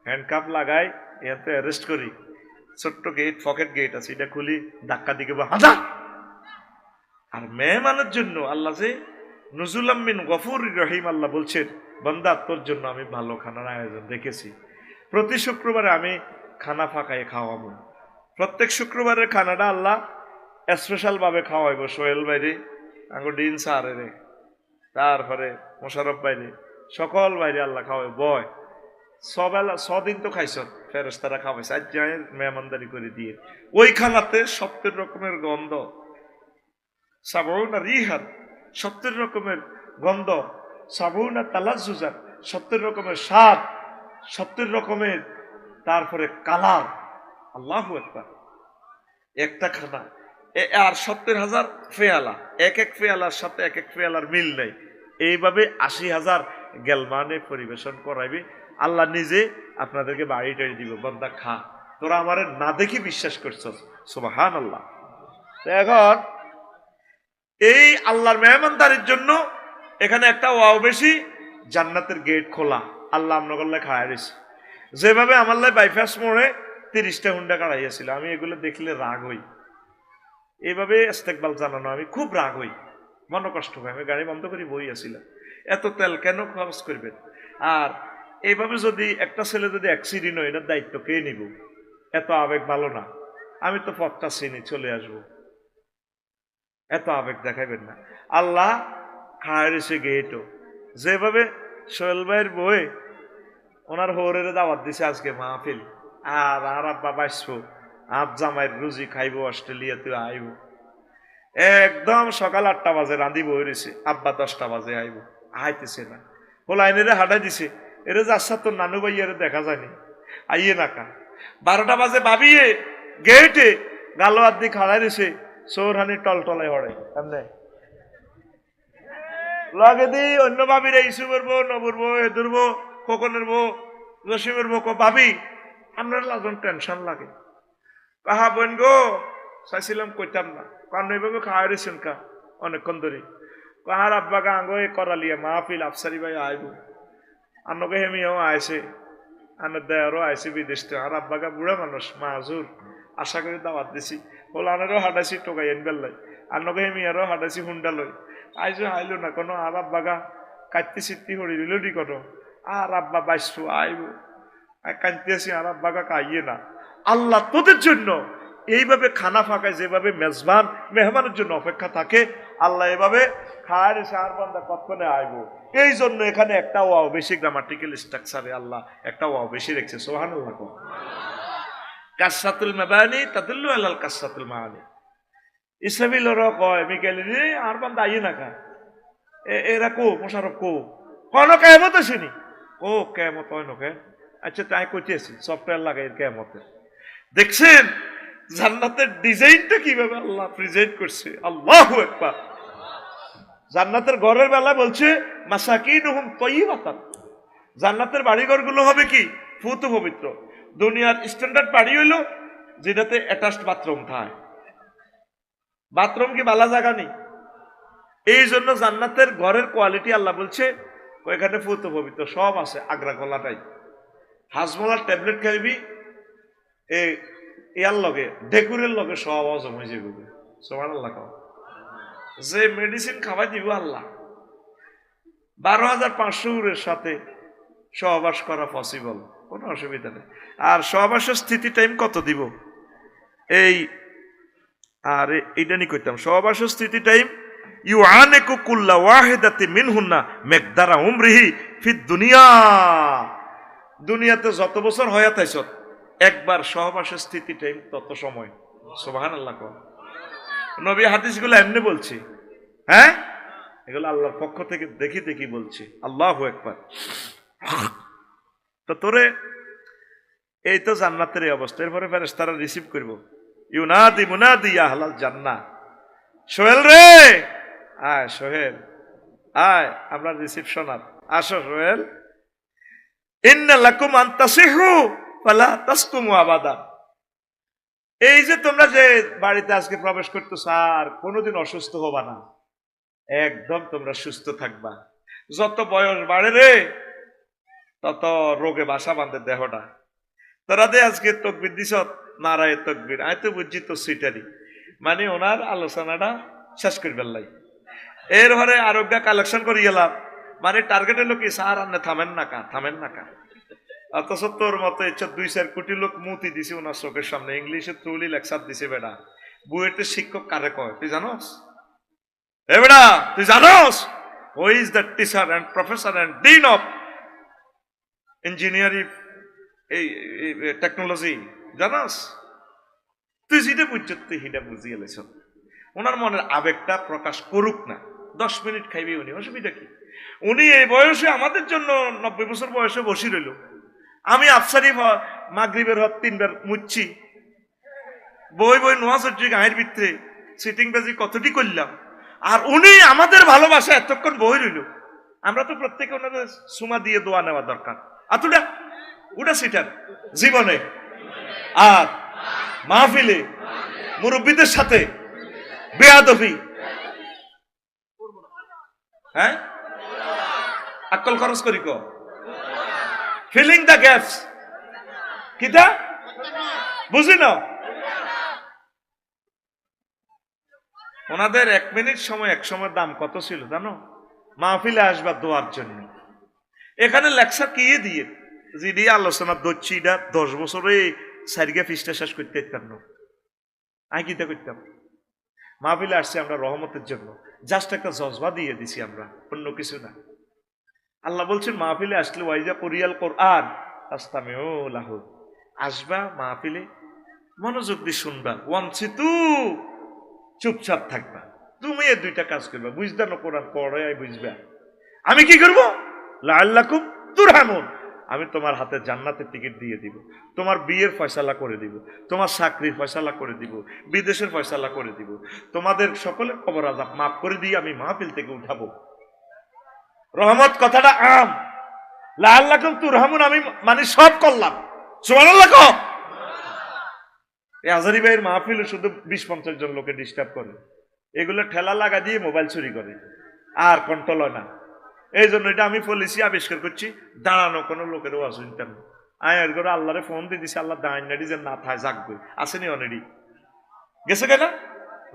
Speaker 1: হ্যান্ডকাপ লাগাই এত অ্যারেস্ট করি, ছোট্ট গেট, পকেট গেট আছে, এটা খুলি ধাক্কা দিকে হাজা। আর মেহমানের জন্য আল্লাহ যে নুজুলাম মিন গফুরির রহিম, আল্লাহ বলছেন, বান্দা তোর জন্য আমি ভালো খানার আয়োজন রেখেছি। প্রতি শুক্রবারে আমি খানা ফাঁকায় খাওয়াবো। প্রত্যেক শুক্রবারের খানাটা আল্লাহ স্পেশাল ভাবে খাওয়াইব। সোহেল বাইরে, আঙ্গো ডিন সারে রে, তারপরে মোশারফ বাইরে, সকল বাইরে আল্লাহ খাওয়াই বয়। সবেলা 6 দিন তো খাইছ, ফেরেশতারা খাওয়াইছে, আজ যায় মেহমানদারি করে দিয়ে। ওই খানাতে 70 রকমের গন্ধ, সাবউনা রিহান, 70 রকমের গন্ধ, সাবউনা তালাজ্জুজান, 70 রকমের স্বাদ, 70 রকমের তারপরে কালার। আল্লাহু আকবার। একটা খানা আর 70,000 ফেয়ালা, এক এক ফেয়ালার সাথে এক এক ফেয়ালার মিল নেই। এইভাবে 80,000 গেলমানে পরিবেশন করাইবে। আল্লাহ নিজে আপনাদেরকে বাড়ি টাড়ি দিব, বান্দা খা। তোরা আমারে না দেখি বিশ্বাস করছস, সুবহানাল্লাহ। এখন এই আল্লাহর মেহমানদারির জন্য এখানে একটা ওয়াও বেশি, জান্নাতের গেট খোলা, আল্লাহ আমনগল্লায় খাড়াই রয়েছে। যেভাবে আমার বাইপাস মোড়ে 30টা হুন্ডা কাড়াইয়াছিল, আমি এগুলো দেখলে রাগ হই। এইভাবে ইস্তেকবাল জানানো আমি খুব রাগ হই, মন কষ্ট হয়। আমি গাড়ি বন্ধ করে বই আসছিলাম, এত তেল কেন খরচ করবেন? আর এইভাবে যদি একটা ছেলে যদি অ্যাক্সিডেন্ট হয়, এটার দায়িত্ব কে নিব? এত আবেগ ভালো না। আমি তো পথটা চিনি, চলে আসবো, এত আবেগ দেখাইবেন না। আল্লাহ খায় এসে গেটও যেভাবে সোহেল ভাইয়ের বই ওনার হৌরের দাওয়াত দিছে আজকে মাহফিল, আর আব্বা বাঁচবো, আপ জামাইয়ের রুজি খাইবো, অস্ট্রেলিয়াতে আইব। একদম সকাল 8টা বাজে রাঁধি বই রয়েছে, আব্বা 10টা বাজে আইব, আইতেছে না। ও লাইনেরে হাঁটাই দিছে, এরে যাচ্ছা তোর নানু ভাইয়ারে দেখা যায়নি, আইয়ে নাকা। 12টা বাজে ভাবিয়ে গেটে গালো আদি খাড়াই দিছে, সৌরহানি টলটলায় হড়ে এমনি লগে দি অন্য ভাবির ইসুবের বউ, নবুর বউ, এদুর বউ, খোকনের বউ, জসিমের বউ, ভাবি আপনার লাজন টেনশন লাগে। কাহা বোন গো, চাইছিলাম কইতাম না, কারণ এইভাবে খাওয়া রেছেন কা অনেকক্ষণ ধরে। কাহার আব্বা গা আঙ্গ করালিয়া মাহফিল আফসারি ভাই আইব, আন্নকে হেমিও আইসে, আনের দেয়ারও আইসে বিদেশ থেকে। আর আব্বা গা বুড়া মানুষ, মাহুর আশা করে দাওয়াত দিছি, হল আনেরও হাঁটাইছি টোকাই এন বেল্লাই, আন্নকে হেমিয়ারও হাঁটাইছি হুন্ডা লই, আইসো হাইলো না কোনো। আর আব্বা গা কাটতে সিট্টি হরি রিলডি করো, আর আব্বা বাইশো আইব, কাঁদতে আসি, আর আব্বা গা কাইয়ে না। আল্লাহ তোদের জন্য এইভাবে খানা ফাঁকায়, যেভাবে মেজবান মেহমানের জন্য অপেক্ষা থাকে, আল্লাহ এভাবে খায় রে সার বান্দা কতক্ষণে আইব। এই জন্য এখানে একটা ওয়াও বেশি, গ্রামাটিক্যাল স্ট্রাকচারে আল্লাহ একটা ওয়াও বেশি রেখেছে। সুবহানাল্লাহ। কাসসাতুল মাবানি তাদুল্লু আলাল কাসসাতুল মাআনি। ইসলামী লড় কয় মিকাইলি আর বান্দা আইয়ে না কা, এরা কো মোশারফ কো কোন কিয়ামত আসেনি? ও কিয়ামত হয় নকে, আচ্ছা তাই কইতেছি সফটওয়্যার লাগাই কিয়ামতের। দেখছেন জান্নাতের ডিজাইনটা কিভাবে আল্লাহ প্রেজেন্ট করছে, আল্লাহু আকবার। জান্নাতের ঘরের বেলা বলছে মাসাকিনুহুম তাইয়্যিবাতান, জান্নাতের বাড়িঘর গুলো হবে কি ফুত পবিত্র। দুনিয়ার স্ট্যান্ডার্ড বাড়ি হইল যেটাতে অ্যাটাচড বাথরুম থাকে, বাথরুম কি বালা জায়গা নেই। এই জন্য জান্নাতের ঘরের কোয়ালিটি আল্লাহ বলছে ওইখানে ফুত পবিত্র সব আছে। আগ্রা কলাটাই হাজমোলার ট্যাবলেট খাইবি, ইয়ার লগে ডেকুরের লগে সব হজম হয়ে যাবে। সুবহানাল্লাহ। যে মেডিসিন খাওয়াই দিব আল্লাহ, 12,500 সাথে সহবাস করা পসিবল, কোনো অসুবিধা নেই। আর সহবাসের স্থিতি টাইম কত দিব এই, আর এইটা নি কইতাম সহবাসের স্থিতি টাইম ইউআনিকু কুল্লা ওয়াহিদাতি মিনহুন্না মিকদারা উমরিহি ফিদ দুনিয়া। দুনিয়াতে যত বছর হয়াত আইছত একবার সহবাসের স্থিতি টাইম তত সময়। সুবহানাল্লাহ। নবী হাদিসগুলো এমনি বলছি, হ্যাঁ এগুলো আল্লাহর পক্ষ থেকে দেখি দেখি বলছি। আল্লাহু আকবার। তো তোরে এই তো জান্নাতের এই অবস্থা, এরপরে ফেরেশতারা রিসিভ করব, ইউনাদি মুনাদি ইয়া আহলাল জান্নাহ, সোহেল রে আয়, সোহেল আয়, আমরা রিসিপশন আর আসো সোহেল, ইন্না লাকুম আন তাসিহু ফালা তাসকুমু আবাদা। এই যে তোমরা যে বাড়িতে আজকে প্রবেশ করতেছ আর কোনোদিন অসুস্থ হবা না, একদম তোমরা সুস্থ থাকবা। যত বয়স বাড়ে রে তত রোগে বাসা বাঁধে দেহটা। তোরা দে আজকে তকবির দিস নারায় তকবির, আমি তো বুঝছি তো সিটারি, মানে ওনার আলোচনাটা শেষ করে ফেললাই। এরপরে আরোগ্য কালেকশন করে গেলাম, মানে টার্গেট হলো কি স্যার আন্নে থামেন না কা, থামেন না কা। অথচ তোর মতো 2-4 কোটি লোক মুতি দিছে ওনার চোখের সামনে, ইংলিশে তুলি লেকচার দিছে। বেটা বুয়েটের শিক্ষক কারে কয় তুই জানোস? এ বেটা তুই জানোস who is the teacher and professor and dean of engineering এই টেকনোলজি জানোস? তুই যেটা বুঝছ তুই সেটা বুঝিয়ে লেছ। ওনার মনের আবেগটা প্রকাশ করুক না, 10 মিনিট খাইবি উনি, অসুবিধা কি? উনি এই বয়সে আমাদের জন্য 90 বছর বয়সে বসি রইল। আমি আফসারি মাগরিবের হত 3 বার মুচ্ছি, বই বই নোয়া চর্চি গায়ের ভিতরে সিটিং বাজি কতটি করলাম, আর উনি আমাদের ভালোবাসা এতক্ষণ বই রইল। আমরা তো প্রত্যেকে ওনাদের সুমা দিয়ে দোয়া নেওয়া দরকার। আতুটা ওটা সিটার জীবনে আর মাহফিলে মুরব্বীদের সাথে বেয়াদবি, হ্যাঁ, আকল খরচ করি কো ফিলিং দ্য গ্যাপস, কিটা বুঝি না। ওনাদের 1 মিনিট সময়, এক সময় দাম কত ছিল জানো? মাহফিলে আসবার দোয়ার জন্য। এখানে লেকচার কি দিয়ে যদি আলোচনা দচ্ছি, এটা 10 বছরে সারিগা ফিসটা শেষ করতে পারতাম না। আমি কিতা করতাম? মাহফিলে আসছি আমরা রহমতের জন্য, জাস্ট একটা জজবা দিয়ে দিছি আমরা, অন্য কিছু না। আল্লাহ বলছেন মাহফিলে আসলে ওয়াইজা কোরিয়াল কোরআন আস্তামিউ লাহু, আসবা মাহফিলে মনোযোগ দিয়ে শুনবা, ওয়ানসিতু চুপচাপ থাকবা। তুমি এই 2টা কাজ করবা, বুঝবা না কোরআন পড়াই বুঝবা। আমি কি করব? লাআল্লাকুম তুরহামুন, আমি তোমার হাতে জান্নাতের টিকিট দিয়ে দিব, তোমার বিয়ের ফয়সালা করে দিব, তোমার চাকরির ফয়সালা করে দিব, বিদেশের ফয়সালা করে দিব, তোমাদের সকলের কবর আযাব মাফ করে দিয়ে আমি মাহফিল থেকে উঠাবো। রহমত কথাটা আম, লাআল্লাকুম তুরহামুন আমি মানে সব করলাম। সুবহানাল্লাহ কও। এই আজারি ভাইয়ের মাহফিলে শুধু 20-50 জন লোকে ডিস্টার্ব করে, এগুলো ঠেলা লাগা দিয়ে মোবাইল চুরি করে, আর কন্ট্রোল হয় না। এই জন্য এটা আমি পলিসি আবিষ্কার করছি, দাঁড়ানো কোনো লোকের ওয়াজ শুনতাম না। আয়ের করে আল্লাহরে ফোন দিয়ে দিছি, আল্লাহ দাঁড়ান নাড়ি যে না থায় জাগবে, আসেনি অনেডি গেছে কেনা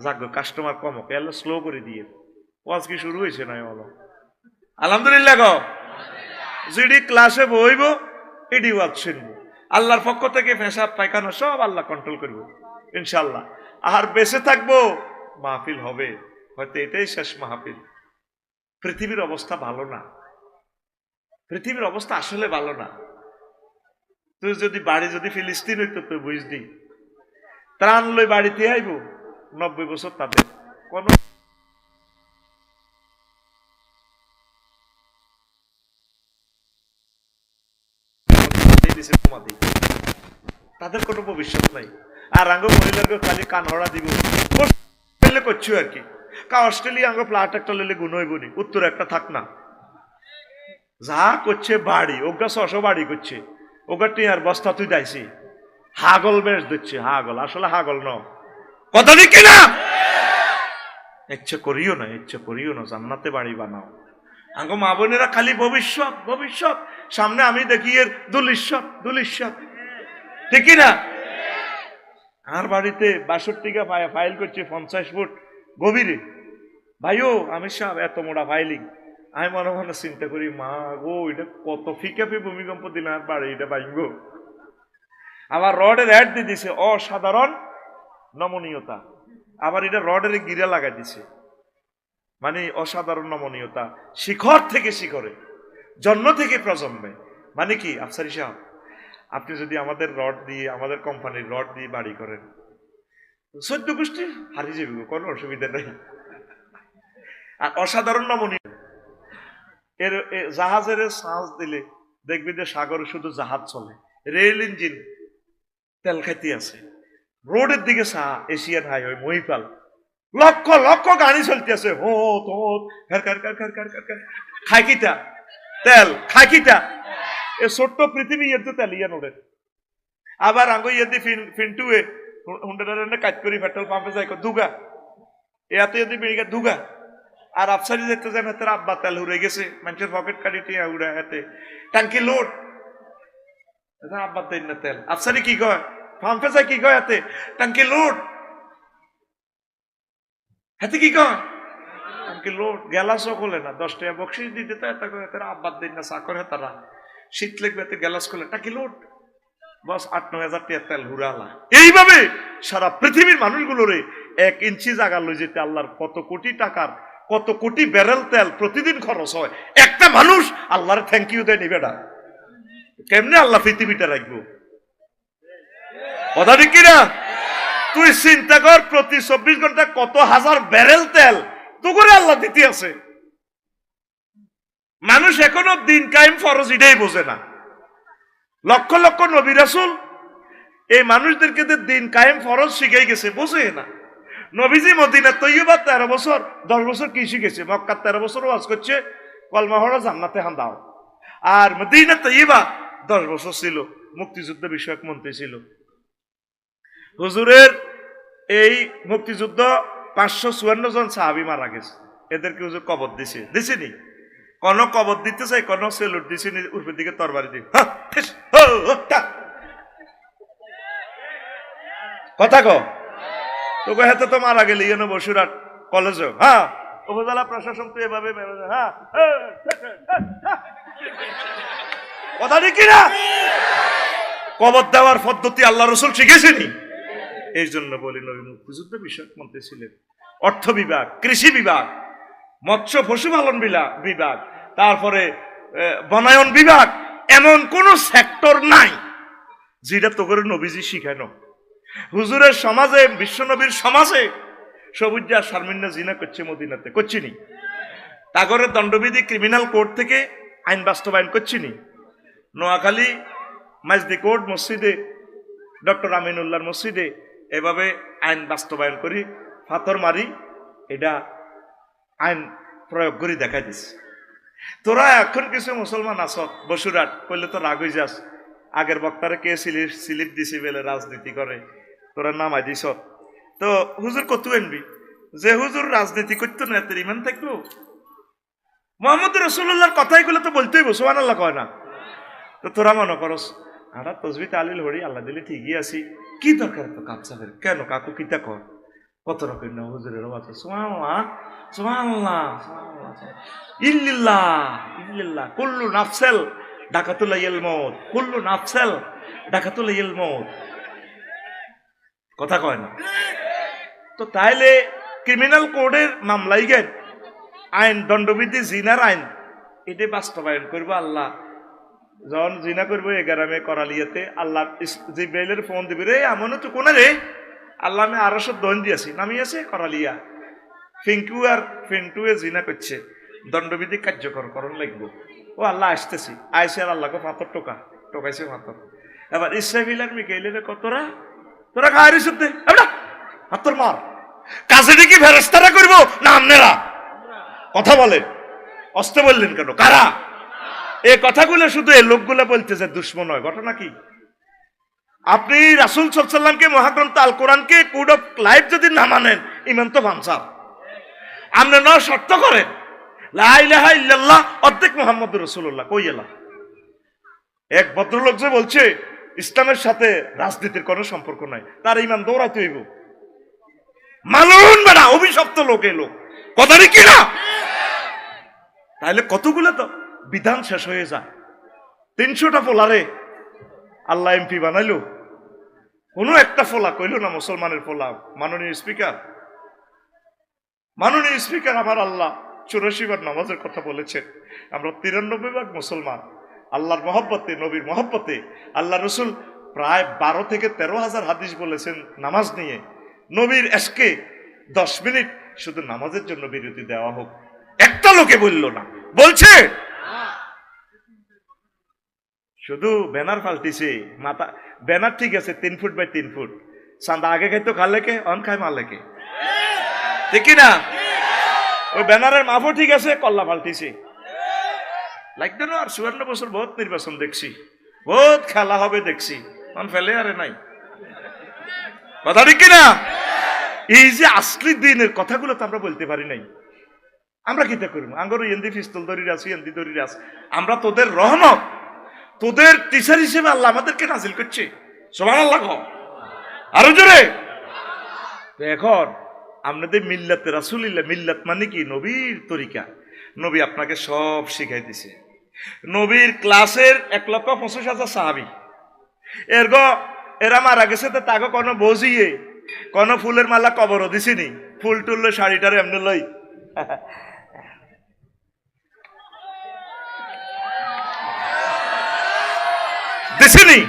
Speaker 1: জাগবে, কাস্টমার কম হোক, আল্লাহ স্লো করে দিয়ে ওয়াজ কি শুরু হয়েছে না বলো? আলহামদুলিল্লাহ গো। যদি ক্লাসে বইব এডি ওয়াজ শুনবো, আল্লাহর পক্ষ থেকে পেশাব পায়খানা সব আল্লাহ কন্ট্রোল করবো ইনশাল্লাহ। আর বেঁচে থাকবো, মাহফিল হবে, হয়তো এটাই শেষ মাহফিল। পৃথিবীর অবস্থা ভালো না, পৃথিবীর অবস্থা আসলে ভালো না। তুই যদি বাড়ি যদি ফিলিস্তিন হইতো তুই বুঝদি, ত্রাণ লই বাড়িতে আইব 90 বছর তাদের কোন তাদের কোনো ভবিষ্যৎ নাই। আর আঙ্গ মহিলাকে খালি কান হড়া দিব করছো আর কি। কা অস্ট্রেলিয়া আঙ্গ ফ্ল্যাট একটা লেলে গুণ হইবনি, উত্তর একটা থাক না, যা করছে বাড়ি ওগা 600 বাড়ি করছে, ওগা টিয়ার বস্তা তুই দাইছি, হাগল বেশ দিচ্ছে, হাগল আসলে হাগল ন, কথা ঠিক কিনা? ইচ্ছে করিও না, ইচ্ছে করিও না, জান্নাতে বাড়ি বানাও। আঙ্গ মা বোনেরা খালি ভবিষ্যৎ ভবিষ্যৎ, সামনে আমি দেখি এর দুলিশ্বত দুলিশ্বত, ঠিক না? আর বাড়িতে 62 ফাইল করছে 50 ফুট গভীরে। ভাইও আমি সব এত মোটা ফাইলিং, আমি মনে মনে চিন্তা করি, মা গো এটা কত ফিকাফি ভূমিকম্প দিলে আর বাড়ি এটা ভাঙব। আবার রডের অ্যাড দিয়ে দিছে অসাধারণ নমনীয়তা, আবার এটা রডের গিরা লাগাই দিছে, মানে অসাধারণ নমনীয়তা, শিখর থেকে শিখরে, জন্ম থেকে প্রজন্মে। মানে কি আফসারি সাহেব, আপনি যদি আমাদের রড দিয়ে, আমাদের কোম্পানির রড দিয়ে বাড়ি করেন 14 গোষ্ঠী হারিয়ে যাবে, কোনো অসুবিধা নেই। আর অসাধারণ নমনীয়, এর জাহাজের সাঁজ দিলে দেখবি যে সাগরে শুধু জাহাজ চলে, রেল ইঞ্জিন তেল খাইতে আছে, রোডের দিকে এশিয়ান হাইওয়ে মহিপাল লক্ষ লক্ষ গাড়ি চলতে আছে, হোত হোত খায় কিটা তেল, খায় কিটা এ ছোট্ট পৃথিবী এর তো তেল ইয়ে নোড়ে। আবার আঙ্গ ইয়ে দি ফিন্টুয়ে হুন্ডারে কাজ করি পেট্রোল পাম্পে যাই দুগা এতে যদি বেড়ে দুগা। আর আফসারি যেতে যান হাতের আব্বা তেল উড়ে গেছে, মানুষের পকেট কাটি টিয়া উড়ে হাতে টাঙ্কি লোড, আব্বা দেন না তেল। আফসারি কি কয় পাম্পে যায়, কি কয় হাতে টাঙ্কি লোড, হাতে কি কয় টাঙ্কি লোড। গ্যালাসও খোলে না, 10 টাকা বকশিস দিতে তো এত করে আব্বা দেন না চাকর তারা, শীত লেগবে এতে গ্যালাস খোলে টাঙ্কি লোড, বস 8-9 হাজার টাকা তেল হুরালা। এইভাবে সারা পৃথিবীর মানুষগুলোরে 1 ইঞ্চি জায়গা লই যেতে আল্লাহর কত কোটি টাকার, কত কোটি ব্যারেল তেল প্রতিদিন খরচ হয়। একটা মানুষ আল্লাহর থ্যাংক ইউ দেয় নিবে না, কেমনে আল্লাহ পৃথিবীটা রাখবো? কথা ঠিক কিনা? তুই চিন্তা কর, প্রতি 24 ঘন্টা কত হাজার ব্যারেল তেল তো করে আল্লাহ দিতে আছে। মানুষ এখনো দিন কায়েম ফরজ এটাই বোঝে না। লক্ষ লক্ষ নবী রাসূল এই মানুষদেরকে দিন কায়েম ফরজ শিখাই গেছে, বোঝে না। নবীজি মদিনা তৈয়বা 13 বছর 10 বছর কি শিখেছে, মক্কা 13 বছর ওয়াজ করছে, কলমা পড়া জান্নাতে হান দাও। আর মদিনা তৈয়বা 10 বছর ছিল, মুক্তিযুদ্ধ বিষয়ক মন্ত্রী ছিল। হুজুরের এই মুক্তিযুদ্ধ 554 জন সাহাবী মারা গেছে, এদেরকে হুজুর কবর দিছেনি? কোন কবর দিতে চাই, কোন সেলুট দিছেনি, উপরের দিকে তরবারি দিয়ে কথা কো তোকে হাতে তো মারা গেলি এনে বসুরাট কলেজে। হ্যাঁ, উপজেলা প্রশাসন তো এভাবে হ্যাঁ কথা ঠিক না? কবর দেওয়ার পদ্ধতি আল্লাহ রসুল শিখেছেনি। এই জন্য বলি নবী মুক্তিযুদ্ধ বিষয়ক মন্ত্রী ছিলেন। অর্থ বিভাগ, কৃষি বিভাগ, মৎস্য পশুপালন বিভাগ, তারপরে বনায়ন বিভাগ, এমন কোন সেক্টর নাই যেটা তো করে নবীজি শিখানো। হুজুরের সমাজে, বিশ্বনবীর সমাজে সবুজা শারমিনা জিনা করছে মদিনাতে, করছিনি? তাগরের দণ্ডবিধি ক্রিমিনাল কোর্ট থেকে আইন বাস্তবায়ন করছিনি? নোয়াখালী মাজদি কোর্ট মসজিদে, ডক্টর আমিনুল্লাহর মসজিদে এভাবে আইন বাস্তবায়ন করি, ফাতর মারি, এটা আইন প্রয়োগ করে দেখাই দিছে। তোরা এখন কিছু মুসলমান আস বসুরাট করলে তো রাগ হয়ে যাস, আগের বক্তারা কে স্লিপ দিছি বলে রাজনীতি করে, তোরা নামাই দিস। তো হুজুর কত আনবি? যে হুজুর রাজনীতি করতো না তোর ইমান থাকবো? মোহাম্মদ রসুল্লাহর কথাই গুলো তো বলতেই সুবহানাল্লাহ কয় না? তো তোরা মনে করস আমরা তসবি তালিল হরি আল্লাহ দিলে ঠিকই আছি, কি দরকার তো কাপচাপের? কেন কাকু কিতা কর? কত রকম না হুজুরের বাচ্চা সুবহানাল্লাহ সুবহানাল্লাহ ইল্লিল্লাহ ইল্লিল্লাহ কুল্লু নাফসেল ডাকাতুল মউত, কুল্লু নাফসেল ডাকাতুল মউত, কথা কয় না? তো তাইলে ক্রিমিনাল কোডের মামলাই গেন আইন দণ্ডবিধি জিনার আইন এটা বাস্তবায়ন করবো আল্লাহ। যখন জিনা করবো এগারামে করালিয়াতে আল্লাহ জিব্রাইলের ফোন দিবি, রে আমনে তো কোনে রে? আল্লাহ আমি 200 দন দিয়েছি, নামিয়েছে করালিয়া, ফিঙ্কু আর ফিন্টুয়ে জিনা করছে, দণ্ডবিধি কার্যকর করণ লাগবো। ও আল্লাহ আসতেছি, আইসে আর আল্লাহকে ফাতর টোকাইছে ফাতর। এবার ইসরাফিল আর মিকাইলের কতরা তোরা খাওয়ারি শুনতে হাতর মার কাজে কি ফেরেশতারা করবো না আপনারা? কথা বলেন, অস্তে বললেন কেন? কারা এই কথাগুলো? শুধু এই লোকগুলো বলতেছে, দুশ্মন হয়। ঘটনা কি? আপনি রাসূল সাল্লাল্লাহু আলাইহি ওয়াসাল্লামকে, মহাগ্রন্থ আল কোরআনকে কোড অফ লাইফ যদি না মানেন, ইমান তো ভাঙসার। আপনি না শর্ত করেন লা ইলাহা ইল্লাল্লাহ অর্ধেক মুহাম্মদুর রাসূলুল্লাহ, কই এলা? এক ভদ্রলোক যে বলছে ইসলামের সাথে রাজনীতির কোনো সম্পর্ক নাই, তার ইমান দৌড়াইতে হইব। মালুন বেড়া অভিশপ্ত লোক, এই লোক কথা কি না? তাহলে কতগুলো তো বিধান শেষ হয়ে যায়। 300টা ফোলারে আল্লাহ এমপি বানাইলো, কোনো একটা ফোলা কইল না মুসলমানের ফোলা। মাননীয় স্পিকার আমার আল্লাহ 84 বার নামাজের কথা বলেছেন। আমরা 93 ভাগ মুসলমান। আল্লাহর মহব্বতে, নবীর মহব্বতে আল্লাহ রসুল প্রায় 12 থেকে 13,000 হাদিস বলেছেন নামাজ নিয়ে। নবীর এসকে 10 মিনিট শুধু নামাজের জন্য বিরতি দেওয়া হোক, একটা লোকে বলল না। বলছে শুধু ব্যানার পাল্টিছে, মাথা ব্যানার ঠিক আছে 3 ফুট বাই 3 ফুট, চান্দা আগে খাইতো খালেকে, অন খায় মালেকে, ঠিক না? ওই ব্যানারের মাপও ঠিক আছে, কল্লা পাল্টিছে। লাগতো না? আর 54 বছর বহুত নির্বাচন দেখছি, বহুত খেলা হবে দেখছি, অন ফেলে আরে নাই, কথা ঠিক না? এই যে আসলি দিনের কথাগুলো তো আমরা বলতে পারি নাই। আমরা কিতা করবো? আঙ্গর এন্দি পিস্তল দড়ির আছি, এন্দি দড়ির আছি। আমরা তোদের রহমত, তোদের টিচার হিসেবে আল্লাহ আমাদেরকে নাজিল করছে। সুবহানাল্লাহ আরো জোরে। এখন আপনাদের মিল্লাতে রাসূলিল্লাহ, মিল্লাত মানে কি? নবীর তরিকা। নবী আপনাকে সব শিখাই দিছে। নবীর ক্লাসের 1,25,000 সাহাবী, এরা মারা গেছে তো তাকে কোনো বজিয়ে কোন ফুলের মালা কবরও দিছিনি, ফুল টুললে শাড়িটারে এমনি লই দিছিনি।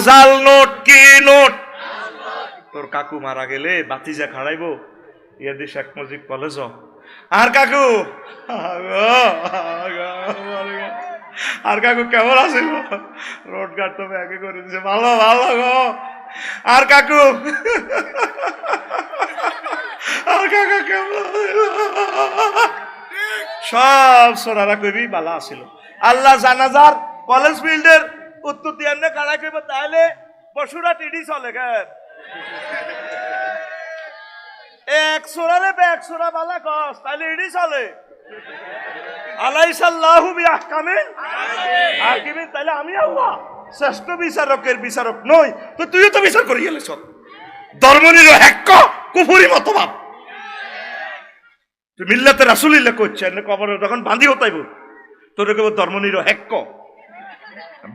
Speaker 1: জাল নোট কি নোট? তোর কাকু মারা গেলে বাতিজা খাড়াইবো ইয়াদি শেখ মুজিব কলেজ। আর কাকু কেমন আছিল? রোড গার্ড তো ব্যাগে করে দিছে, ভালো ভালো গো। আর কাকু কেমন? সব সোনারা কবি বালা আসিল। আল্লাহ জানাজার কলেজ ফিল্ডের উত্তর দিয়ে কারা কইব, তাহলে বসুরা টিডি চলে গেল। এক সোরারে এক সোরা বালা কস তাহলে এডি চলে আলাইসাল্লাহু বিআহকামিল হাকিমিন, তাহলে আমি আল্লাহ শ্রেষ্ঠ বিচারকের বিচারক নই তো তুইও তো বিচার করি গেলেছ। ধর্মনিরপেক্ষ কুফরি মতবাদ তুই মিল্লাতে রাসূলিল্লাহ করছে কবরে যখন বাঁধি হতাইব তোর কেবল ধর্মনিরপেক্ষ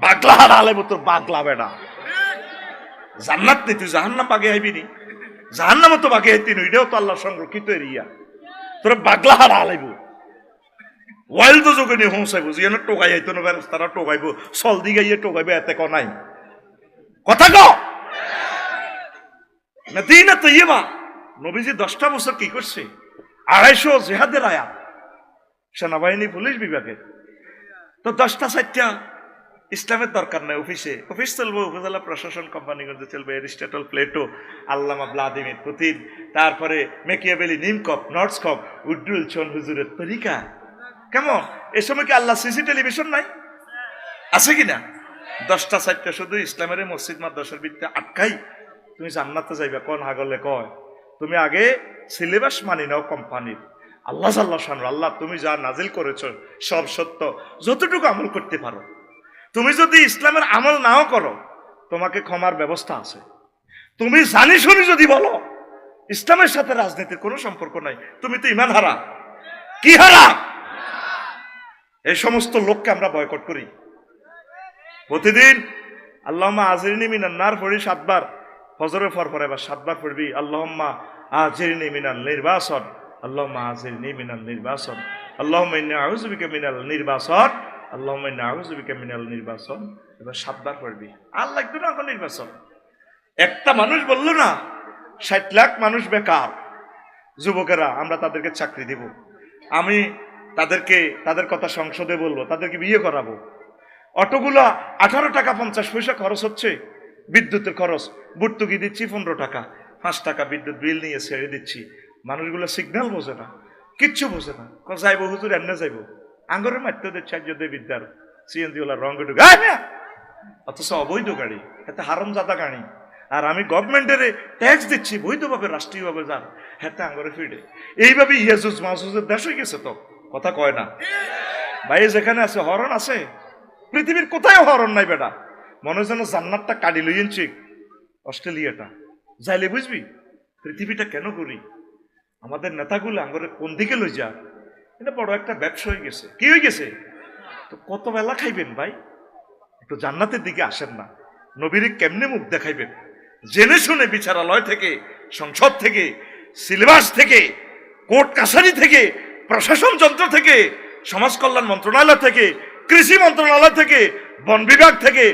Speaker 1: বাগলা হারালে তোর বাগলা বেটা জান্নাত নেই, তুই জাহান্নাম বাগে আইবি নি, জাহান্নামে তো বাগে আইতি নি, এটাও তো আল্লাহ সংরক্ষিত এরিয়া, তোর বাগলা হারা আলাইব ওয়াইল তো যোগে নিয়ে হোঁসাইব যেন টোকাই আইতো না তারা টোকাইব চল দি গাইয়ে টোকাইবে এতে ক নাই কথা ক না দিই না তো ইয়ে বা নবীজি 10টা বছর কি করছে 250 জেহাদের আয়াত সেনাবাহিনী পুলিশ বিভাগে তো 10টা 4টা ইসলামের দরকার নাই, অফিস চলবো, উপজেলা প্রশাসন কোম্পানিগঞ্জে চলবে, এরিস্টটল, প্লেটো, আল্লামা ভ্লাদিমির পুতিন, তারপরে মেকিয়াভেলি, নিমকপ, নর্থস্কপ, উড্ডুল চন হুজুরের তরিকা। কেমন এ সময় কি আল্লাহ সিসি টেলিভিশন নাই? আছে কিনা? 10টা 4টা শুধু ইসলামের মসজিদ মাদ্রাসার ভিত্তিতে আটকাই তুমি জান্নাতে যাইবা কোন হাগলে কয় তুমি আগে সিলেবাস মানি নাও কোম্পানির। আল্লাহ সাল্লাহ শান আল্লাহ তুমি যা নাজিল করেছ সব সত্য, যতটুকু আমল করতে পারো। তুমি যদি ইসলামের আমল নাও করো তোমাকে ক্ষমার ব্যবস্থা আছে। তুমি জানি শুনি যদি বলো ইসলামের সাথে রাজনীতির কোনো সম্পর্ক নাই, তুমি তো ইমান হারা। কি হারা? এই সমস্ত লোককে আমরা বয়কট করি। প্রতিদিন আল্লাহুম্মা আজিরনি মিনান নার পড়ি 7 বার, ফজরের পর এবার 7 বার পড়বি আল্লাহুম্মা আজিরনি মিনাল নির্বাসন, আল্লাহুম্মা আজিরনি মিনাল নির্বাসন, আল্লাহুম্মা ইন্নী আউযু বিকা মিনাল নির্বাসন, আল্লাহুম্মা ইন্নী আউযু বিকা মিনাল নির্বাসন। এবার 7 বার পড়বি। আর লাগবে না কোন নির্বাচন? একটা মানুষ বললো না 60 লাখ মানুষ বেকার, যুবকেরা আমরা তাদেরকে চাকরি দেব, আমি তাদের কথা সংসদে বলবো, তাদেরকে বিয়ে করাবো। অটোগুলা 18 টাকা 50 পয়সা খরচ হচ্ছে, বিদ্যুতের খরচ ভর্তুকি দিচ্ছি 15 টাকা, 5 টাকা বিদ্যুৎ বিল নিয়ে ছেড়ে দিচ্ছি। মানুষগুলো সিগন্যাল বোঝে না, কিচ্ছু বোঝে না, যাইবো হুজুর এমনে যাইবো আঙ্গরে মারতে দিচ্ছে চার্য বিদ্যার সিএনজি ওলা রঙে ঢুকে, অথচ অবৈধ গাড়ি, এতে হারামজাদা গাড়ি। আর আমি গভর্নমেন্টের ট্যাক্স দিচ্ছি বৈধভাবে রাষ্ট্রীয়ভাবে যান, হেতে আঙ্গরে ফিরে। এইভাবে ইয়াজুজ মাহুজের দেশ হয়ে গেছে। তো কথা কয় না ভাই, যেখানে আছে হরণ আছে, পৃথিবীর কোথায় হরণ নাই বেটা। মনে যেন জান্নাতটা কাটি লইয়েছি অস্ট্রেলিয়াটা, যাইলে বুঝবি পৃথিবীটা কেন করি। আমাদের নেতাগুলো আঙ্গরে কোন দিকে লই যা, এটা বড় একটা ব্যবসা হয়ে গেছে। কি হয়ে গেছে? তো কত বেলা খাইবেন ভাই, একটু জান্নাতের দিকে আসেন না। নবীর কেমনে মুখ দেখাইবেন? জেনে শুনে বিচারালয় থেকে, সংসদ থেকে, সিলেবাস থেকে, কোর্ট কাছারি থেকে, প্রশাসন যন্ত্র থেকে, সমাজ কল্যাণ মন্ত্রণালয় থেকে, কৃষি মন্ত্রণালয় থেকে, বন বিভাগ থেকে,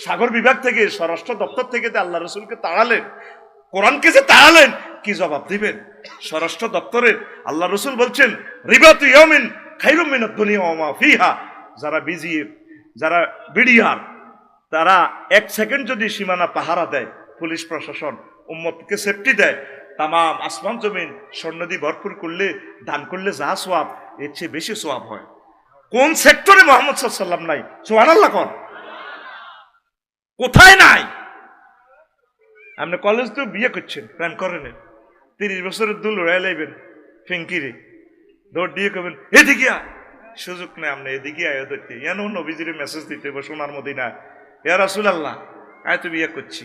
Speaker 1: সাগর বিভাগ থেকে, স্বরাষ্ট্র দপ্তর থেকে আল্লাহ রসুলকে তাড়ালেন, কোরআনকে যে তাড়ালেন, কি জবাব দিবেন? স্বরাষ্ট্র দপ্তরের আল্লাহ রসুল বলছেন রিবাতু ইয়াউমিন খায়রুম মিনাদ দুনিয়া ওয়া মা ফিহা। যারা বিজিএফ, যারা বিডিআর, তারা 1 সেকেন্ড যদি সীমানা পাহারা দেয়, পুলিশ প্রশাসন উম্মতকে সেফটি দেয়, তামাম আসমান জমিন স্বর্ণ দিয়ে ভরপুর করলে, দান করলে যা সোয়াব, এর চেয়ে বেশি সোয়াব হয়। কোন সেক্টরে মুহাম্মদ সাল্লাল্লাহু আলাইহি ওয়াসাল্লাম নাই? সুবহানাল্লাহ কোন কোথায় নাই? আপনি কলেজ তো বিয়ে করছেন, প্রেম করেন, 30 বছরের দুল উড়াই লাইবেন ফিঙ্কিরে, দৌড় দিয়ে কবেন এদিকে আয়, সুযোগ নেই। আপনি এদিকে আয় ধরতে, এন নবীজির মেসেজ দিতে সোনার মদিনা, ইয়া রাসূলুল্লাহ আয় তো বিয়ে করছি,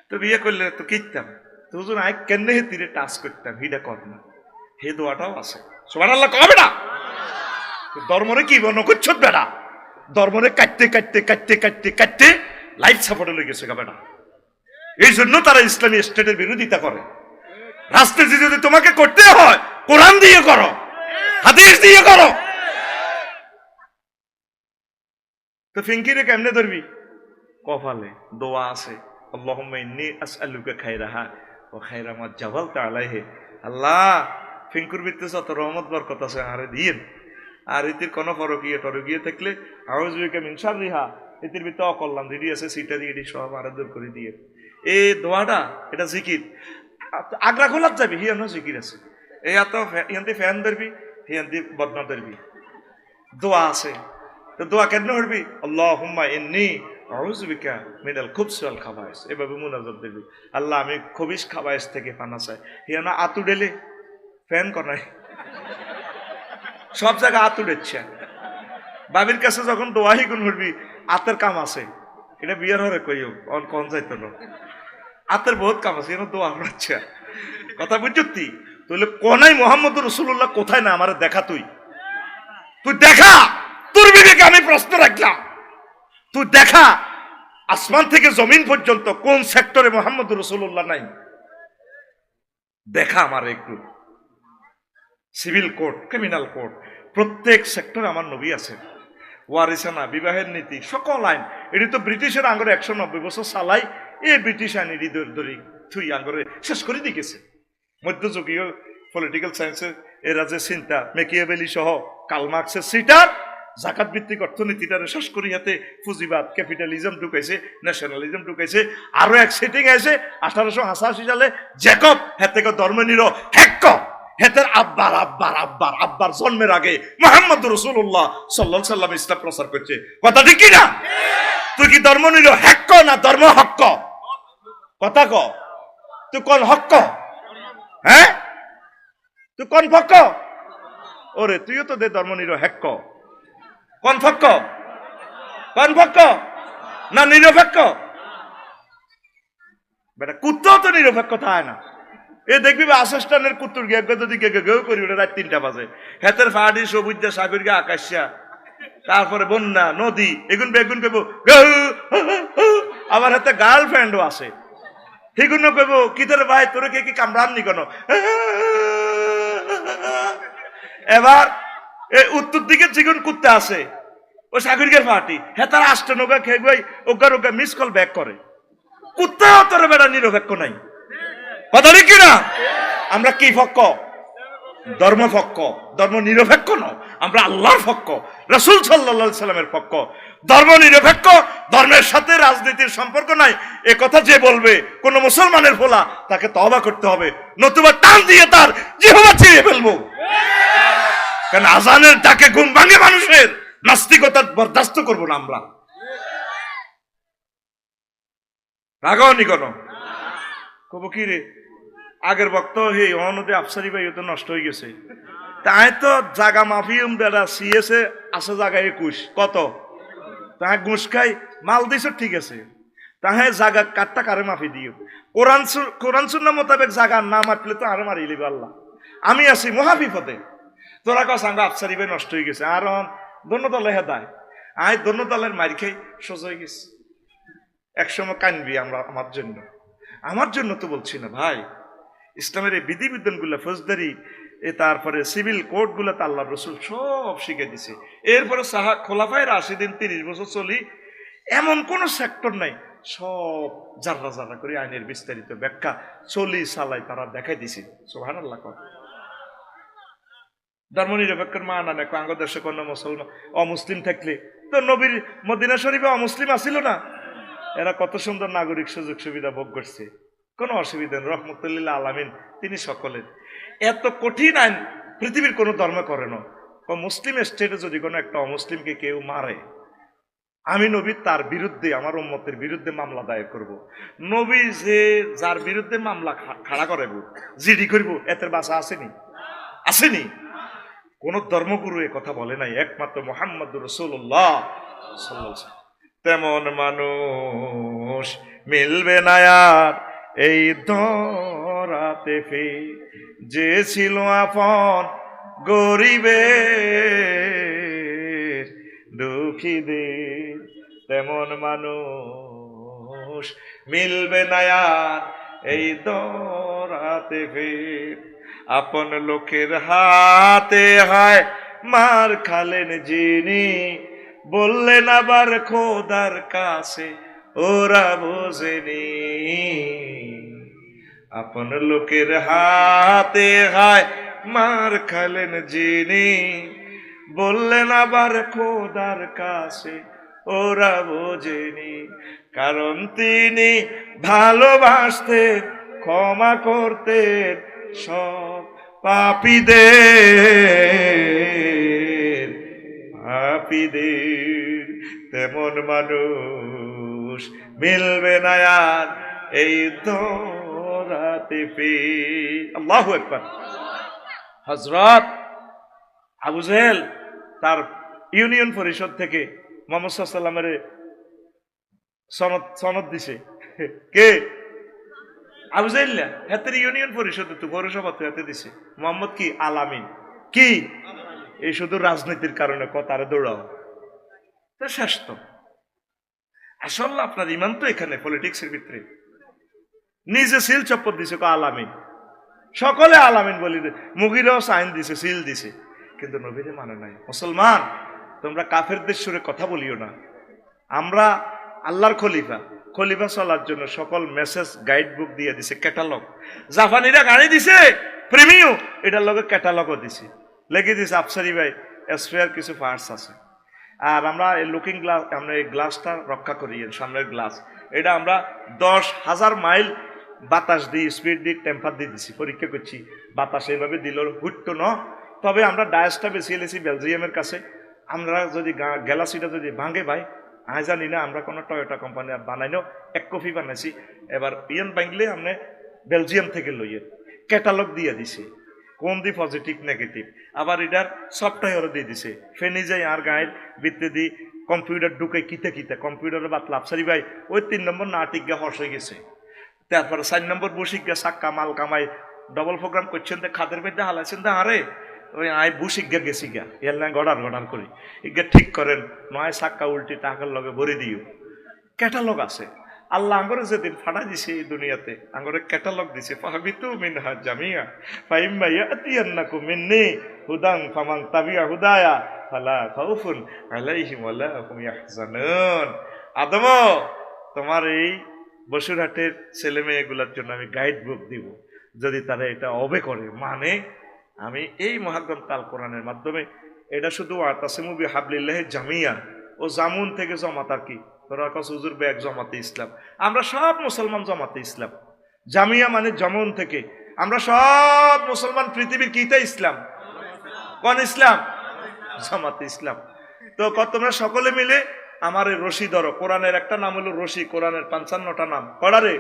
Speaker 1: তো বিয়ে করলে তো কিনতাম, তো হুজুর আয় কেন হে তীরে টাচ করতাম, হিডা কর না, হে দোয়াটাও আছে। সুবহানাল্লাহ কবে না? ধর্মরে কি বর্ণ করছো বেটা? ধর্মরে কাটতে কাটতে কাটতে কাটতে কাটতে লাইফ সাপোর্টে লেগে গেছে বেটা। এই জন্য তারা ইসলামী স্টেটের বিরোধিতা করে। রাজনীতি যদি তোমাকে করতে হয় কোরআন দিয়ে করো, হাদিস দিয়ে করো। তো ফিঙ্কিরে কেমনে ধরবি? কপালে দোয়া আছে, আল্লাহুম্মা ইন্নী আসআলুকা খায়রাহা ওয়া খায়রা মা জাবালতা আলাইহি। আল্লাহ ফিঙ্কুর ভিতরে যত রহমত বরকত আছে আরে দিয়েন, আর ইতির কোনো টরকিয়ে থাকলে আউযু বিকা মিন শাররিহা, ইতির ভিতরে অকল্যাণ দিদি আছে সিটা দিয়ে সব আরে দূর করে দিয়ে। এই দোয়াটা এটা জিকির। আগ্রা খোলার যাবি হিয়ানো জিকির আছে, এই এত হিয়ান্তি ফ্যান ধরবি, হিয়ান্তি বদনা ধরবি, দোয়া আছে। তো দোয়া কেন করবি? আল্লাহুম্মা ইন্নী আউযু বিকা মিনাল খুবসি ওয়াল খাবায়েস, এভাবে মুনাজাত দিবি, আল্লাহ আমি খবিস খাবায়েস থেকে পানা চাই। হিয়ানা আতু ডেলে ফ্যান কনাই সব জায়গায় আতু ডেচ্ছে। বাবির কাছে যখন দোয়াহি গুণ করবি আতের কাম আছে, এটা বিয়ার হরে কইও অন কোন যাইতো না, আতের বহুত কাম আছে, এখানে দোয়া হচ্ছে কথা বুঝছি। তাহলে কোনাই মোহাম্মদ রসুল্লাহ কোথায় না আমার দেখা, তুই দেখা, তোর বিবেকে আমি প্রশ্ন রাখলাম, তুই দেখা আসমান থেকে জমিন পর্যন্ত কোন সেক্টরে মোহাম্মদ রসুল্লাহ নাই, দেখা আমার একটু। সিভিল কোড, ক্রিমিনাল কোড, প্রত্যেক সেক্টরে আমার নবী আছে। ওয়ারিসানা, বিবাহের নীতি, সকল আইন, এটি তো ব্রিটিশের আঙ্গরে 190 বছর চালাই, এই ব্রিটিশ আইন এটি ধরি তুই আঙ্গরে শেষ করে দিয়ে গেছে। মধ্যযুগীয় পলিটিক্যাল সায়েন্সের এরা যে চিন্তা, মেকিয়াভেলি সহ কার্ল মার্কসের সিটার জাকাত ভিত্তিক অর্থনীতিটারে শেষ করি হাতে পুঁজিবাদ, ক্যাপিটালিজম ঢুকাইছে, ন্যাশনালিজম ঢুকাইছে, আরো এক সেটিং আছে 1888 সালে জ্যাকব হেতেক ধর্মনির হেক্ক হেতের আব্বার আব্বার আব্বার আব্বার জন্মের আগে মুহাম্মদ রাসূলুল্লাহ সাল্লাল্লাহু আলাইহি সাল্লাম ইসলাম প্রচার করছে। কথা ঠিক কি না? তুই কি ধর্মনির হেক্ক না ধর্ম হক্ক? কথা ক, তুই কোন হক্ক? হ্যাঁ, তুই কোন ফক্ক? ওরে তুইও তো দে ধর্মনির হেক্ক, কোন ফক্ক? কোন ফক্ক না নিরপেক্ষ? বেটা কুত্তাও তো নিরপেক্ষ থাকে না। এ দেখবি আসস্টানের কুত্তুর গেগ যদি গেউ করি ওটা রাত 3টা বাজে, হেতের ফাড়ি সবুজ সাগর গা আকাশা, তারপরে বন্যা নদী, এগুন বেগুন কইব আবার হাতে গার্লফ্রেন্ডও আছে, সেগুন কইব কি তোর ভাই তোর কে কি কামড়াননি কেন। এবার এই উত্তর দিকে যেগুন কুত্তা আছে ও সাগরিকের পার্টি, হ্যাঁ তার আষ্ট নৌকা খেয়ে গই ওগার ওগা মিস কল ব্যাক করে। কুত্তাও তোর বেড়া নিরপেক্ষ নাই। কথা কি না? আমরা কি পক্ষ? ধর্মপক্ষ, ধর্ম নিরপেক্ষ নয়, আমরা আল্লাহর পক্ষ, রাসূল সাল্লাল্লাহু আলাইহি সাল্লামের পক্ষ। ধর্ম নিরপেক্ষ, ধর্মের সাথে রাজনীতির সম্পর্ক নাই, এ কথা যে বলবে কোন মুসলমানের ফোলা তাকে তওবা করতে হবে, নতুবা টান দিয়ে তার জিহ্বা ছিঁড়ে ফেলবো। কারণ আজানের ডাকে ঘুম ভাঙে মানুষের, নাস্তিকতা বরদাস্ত করবো না আমরা। রাগাওনি কেন? কব কি রে আগের বক্ত হে অনদে আফসারি ভাই তো নষ্ট হয়ে গেছে, তাই তো জাগা মাফিউম দাদা সিএসে আছে জায়গা 21 কত, তাহা ঘুষ খাই মাল দিছ ঠিক আছে, তাহে জাগা কাটটা কারে মাফি দিও, কোরআন সুন্নাহ মোতাবেক জাগা না মাপলে তো আরো মারি লিবে আল্লাহ। আমি আছি মহাবিপদে, তোরা কাছ আঙ্গা আফসারি ভাই নষ্ট হয়ে গেছে, আর দন্য দলে হেদায় আয় দন্য দলের মারি খাই সোজা হয়ে গেছে। একসময় কানবি আমরা আমার জন্য তো বলছি না ভাই, ইসলামের এই বিধিবিধান গুলা, ফৌজদারি তারপরে সিভিল কোড গুলা তো আল্লাহ রসুল সব শিখে দিছে। এরপরে খোলাফায়ে রাশিদিন 30 বছর চলি, এমন কোন সেক্টর নাই, সব জাররা জাররা করে আইনের বিস্তারিত ব্যাখ্যা চলি চালাই তারা দেখাই দিছে। সুবহানাল্লাহ। ধর্ম নিরপেক্ষের মা না দেখো আঙ্গ দেশে কোন মুসলমান অমুসলিম থাকলে তো নবীর মদিনা শরীফে অমুসলিম আসিল না, এরা কত সুন্দর নাগরিক সুযোগ সুবিধা ভোগ করছে, কোনো অসুবিধা নেই, রহমতুল্লাহ আলামিন তিনি সকলের। এত কঠিন আইন পৃথিবীর কোন ধর্ম করে না। মুসলিম স্টেটে যদি কোনো একটা অমুসলিমকে কেউ মারে, আমি নবী তার বিরুদ্ধে, আমার উম্মতের বিরুদ্ধে মামলা দায়ের করব। নবী যে যার বিরুদ্ধে মামলা খাড়া করাবো, জিডি করব, এতের বাসা আসেনি? আসেনি? কোন ধর্মগুরু এ কথা বলে নাই, একমাত্র মুহাম্মদ রাসূলুল্লাহ সাল্লাল্লাহু আলাইহি ওয়াসাল্লাম। তেমন মানুষ মিলবে না আর এই ধরাতে ফির, যে ছিল আপন গরিবের দুঃখীদের। তেমন মানুষ মিলবে না আর এই ধরাতে ফির, আপন লোকের হাতে হয় মার খালেন যিনি, বললেন আবার খোদার কাছে ওরা বোঝেনি। আপন লোকের হাতে হয় মার খালেন যিনি, বললেন আবার খোদার কাছে ওরা বোঝেনি। কারণ তিনি ভালোবাসতেন, ক্ষমা করতেন সব পাপীদের। তেমন মানুষ মিলবে না আর এই ধরাতে ফির। আল্লাহু আকবার। হযরত আবু জেহেল তার ইউনিয়ন পরিষদ থেকে মুহাম্মদ সাল্লাল্লাহু আলাইহি ওয়াসাল্লামের সনদ দিছে। কে? আবু জেহেল না, হাতের ইউনিয়ন পরিষদে তো পৌরসভাতে হাতে দিছে। মোহাম্মদ কি? আলামিন। কি? এই শুধু রাজনীতির কারণে কথারে দৌড়াও তো শেষ। তো আসলে আপনার ইমান তো এখানে পলিটিক্সের ভিতরে। নিজে সিল চপ্পর দিছে আলামিন, সকলে আলামিন বলি, মুগিরাও সাইন দিছে, সিল দিছে, কিন্তু নবীরে মানে নাই। মুসলমান, তোমরা কাফেরদের সুরে কথা বলিও না। আমরা আল্লাহর খলিফা, খলিফা চলার জন্য সকল মেসেজ গাইড বুক দিয়ে দিছে, ক্যাটালগ। জাপানিরা গাড়ি দিছে প্রিমিয়াম, এটার লগে ক্যাটালগও দিছে, লেগে দিছে আফসারি ভাই স্পেয়ার কিছু পার্টস আছে। আর আমরা এই লুকিং গ্লাস, আমরা এই গ্লাসটা রক্ষা করি, সামনের গ্লাস, এটা আমরা 10,000 মাইল বাতাস দিয়ে স্পিড দিয়ে টেম্পার দিয়ে দিছি, পরীক্ষা করছি। বাতাস এইভাবে দিল হুট্টো ন। তবে আমরা ডায়াসটা বেশি এলেছি বেলজিয়ামের কাছে। আমরা যদি গ্যালাসিটা যদি ভাঙে ভাই, আমি জানি না, আমরা কোনো টয়োটা কোম্পানি বানাইনো, এক কপি বানাইছি। এবার ইয়ন ভাঙলে আমরা বেলজিয়াম থেকে লইয়ে ক্যাটালগ দিয়ে দিছি, কোন দি পজিটিভ নেগেটিভ। আবার এটার সফটওয়্যারও দিয়ে দিছে, ফেনি যাই আর গায়ের ভিত্তি দিয়ে কম্পিউটার ঢুকে কিতে কিতে কম্পিউটারে বাতলা আফসারি ভাই ওই 3 নম্বর না টিকা হর্ষ হয়ে গেছে। তারপরে 4 নম্বর বসিক গা সাক্কা মাল কামাই ডবল প্রোগ্রাম করছেন, খাদের মধ্যে হালাইছেন, আরে ওই আয় বুসিক গা গেছি গা এর না গড়ার করি ইগা ঠিক করেন, নয় সাক্কা উল্টি টাকার লগে ভরে দিও। ক্যাটালগ আছে। আল্লাহ আঙ্গরে যেদিন ফাটা দিছে এই দুনিয়াতে, আঙ্গরে ক্যাটালগ দিছে, ফাহাবিতু মিনহা জামিয়া ফাইম্মা ইয়াতিয়ান্নাকুম মিন্নি হুদান ফামান তাবিয়া হুদায়া ফালা খাউফুন আলাইহিম ওয়ালা হুম ইয়াহজানুন। আদম, তোমার এই বসুরহাটের ছেলে মেয়েগুলোর জন্য আমি গাইড বুক দিব, যদি তারা এটা অবে করে, মানে আমি এই মহাগ্রন্থ আল কোরআনের মাধ্যমে, এটা শুধু ওয়াতাসিমু বিহাবলিল্লাহি জামিয়া, ও জামুন থেকে জমাত। আর কি তোরা কাছে হুজুর ব্যাগ জমাতে ইসলাম, আমরা সব মুসলমান জমাতে ইসলাম। জামিয়া মানে জামুন থেকে, আমরা সব মুসলমান পৃথিবীর কিতা ইসলাম, কোন ইসলাম? জামাতে ইসলাম। তো তোমরা সকলে মিলে আমার রশি ধরো। কোরআনের একটা নাম হলো রশি, কোরআনের 55টা নাম কড়ারে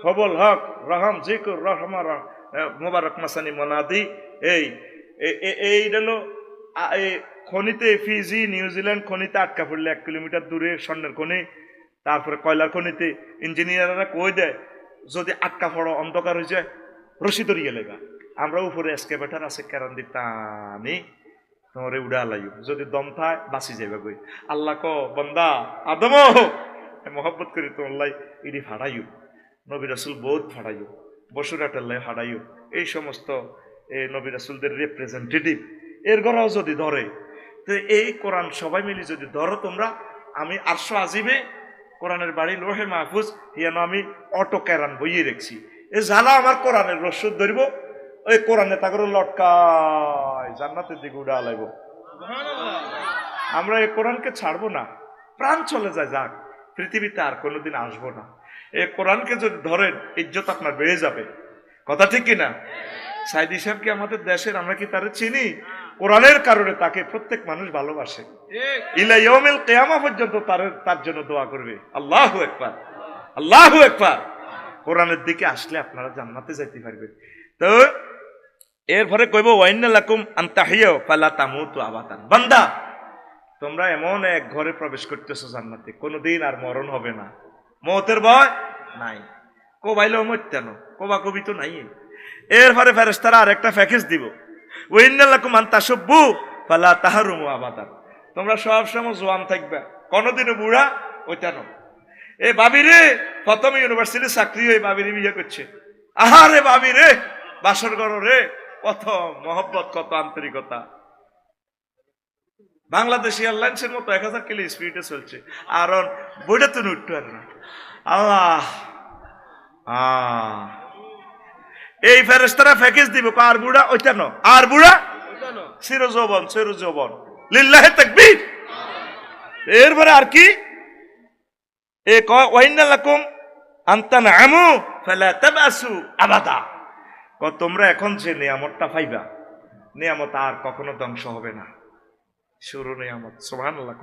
Speaker 1: হবল হক রহম জিকুর রহমা মোবারক মাসানি মনাদি। এই হলো খনিতে ফিজি নিউজিল্যান্ড খনিতে আটকা পড়লে 1 কিলোমিটার দূরে স্বর্ণের খনি, তারপরে কয়লার খনিতে ইঞ্জিনিয়াররা কই দেয় যদি আটকা পড়ো অন্ধকার হয়ে যায় রশি ধরিয়ে লেগা। আমরা উপরে এসকেভেটার আছে কেরান দি টানি তোমারে উড়া লাইও, যদি দম থায় বাঁচি যাবে গই। আল্লাহ ক বন্দা আদম মহব্বত করি তোমার ইডি ফাড়াইও, নবী রাসূল বহুত ফাড়াইও, বসুরাটার লাই ফাড়াইও। এই সমস্ত নবী রাসূলদের রিপ্রেজেন্টেটিভ এর গড়াও যদি ধরে, তো এই কোরআন সবাই মিলে যদি ধরো তোমরা, আমি আরশ আজিমে কোরআনের বাড়ি লোহে মাহফুজ হিয়ানো আমি অটো ক্যারান বইয়ে রেখছি। এ জ্বালা আমার কোরআনের রসুদ ধরব, ওই কোরআনে তা করে লটকায় জান্নাতের দিকে উড়া লাগবো। আমরা এই কোরআনকে ছাড়বো না, প্রাণ চলে যায় যাক, পৃথিবীতে আর কোনোদিন আসবো না। এই কোরআনকে যদি ধরেন ইজ্জত আপনার বেড়ে যাবে, কথা ঠিক কিনা? সাইদি সাহেব কি আমাদের দেশের, আমরা কি তারে চিনি? কোরআনের কারণে তাকে প্রত্যেক মানুষ ভালোবাসে, ইলা ইয়াউমিল কিয়ামা পর্যন্ত তার জন্য দোয়া করবে। আল্লাহু আকবার, আল্লাহু আকবার। কোরআনের দিকে আসলে আপনারা জান্নাতে যাইতে পারবেন। তো এরপরে কইব ওয়াইন্না লাকুম আন তাহিয়াউ ফালা তামুতু আবাদান। বান্দা, তোমরা এমন এক ঘরে প্রবেশ করতেছো জান্নাতে, কোনোদিন আর মরণ হবে না, মওতের ভয় নাই। কোবাইলেও মরতেন, কোবা কবি তো নাই। এরপরে ফেরেশতারা আরেকটা প্যাকেজ দিব, ওয়াইন্না লাকুম আন তাশুব্বু ফালা তাহরুমু আবাদান। তোমরা সব সময় জোয়ান থাকবে, কোনোদিনও বুড়া ওইটা না। এই বাবি রে প্রথম ইউনিভার্সিটি চাকরি হয়ে বাবির বিয়ে করছে, আহারে বাবি রে বাসর ঘর রে, কত মহব্বত, কত আন্তরিকতা। বাংলাদেশি এয়ারলাইন্সের মতো 1000 কিলো স্পিডে চলছে, আর বইটা তো উঠতে পারে না। আল্লাহ, এই ফেরেশতারা প্যাকেজ দিব, আর বুড়া ওইটা না, আর বুড়া চির যৌবন, চির যৌবন, লিল্লাহি তাকবীর। এরপরে আর কি? এ কয় ওয়াইন্না লাকুম আন তানআমু ফালা তাবাসু আবাদা। তোমরা এখন যে নিয়ামতটা পাইবা, নিয়ামত আর কখনো ধ্বংস হবে না, শুরু নিয়ামত। সুবহানাল্লাহ।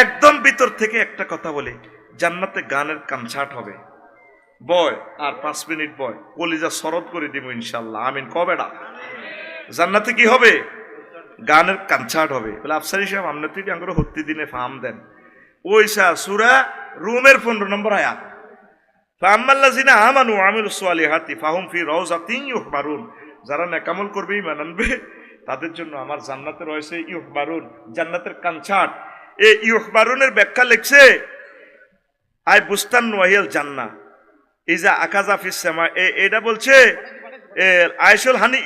Speaker 1: একদম ভিতর থেকে একটা কথা বলি, জান্নাতে গানের কনসার্ট হবে, বয় আর 5 মিনিট বয়, কলিজা শরৎ করে দিব ইনশাল্লাহ, আমিন কবেডা। জান্নাতে কি হবে? গানের কনসার্ট হবে। বলে আফসারি সাহেব আপনি তুই আঙ্গুর হত্যি দিনে ফার্ম দেন। ওইসা সূরা রুমের 15 নম্বর আয়াত, ফাআম্মাল্লাযিনা আমানু ওয়া আমিলুস সালিহাতি ফাহুম ফি রাউযাতিন ইউহবারুন, যারা নেকামল করবে ঈমান আনবে তাদের জন্য আমার জান্নাতে রয়েছে ইউহবারুন, জান্নাতের কনসার্ট। এই ইউহবারুনের ব্যাখ্যা লিখছে আই বুস্তান ওয়াহিয়াল জান্নাহ ইজা আকাজা ফিস সামা, এটা বলছে আয়শুল হানি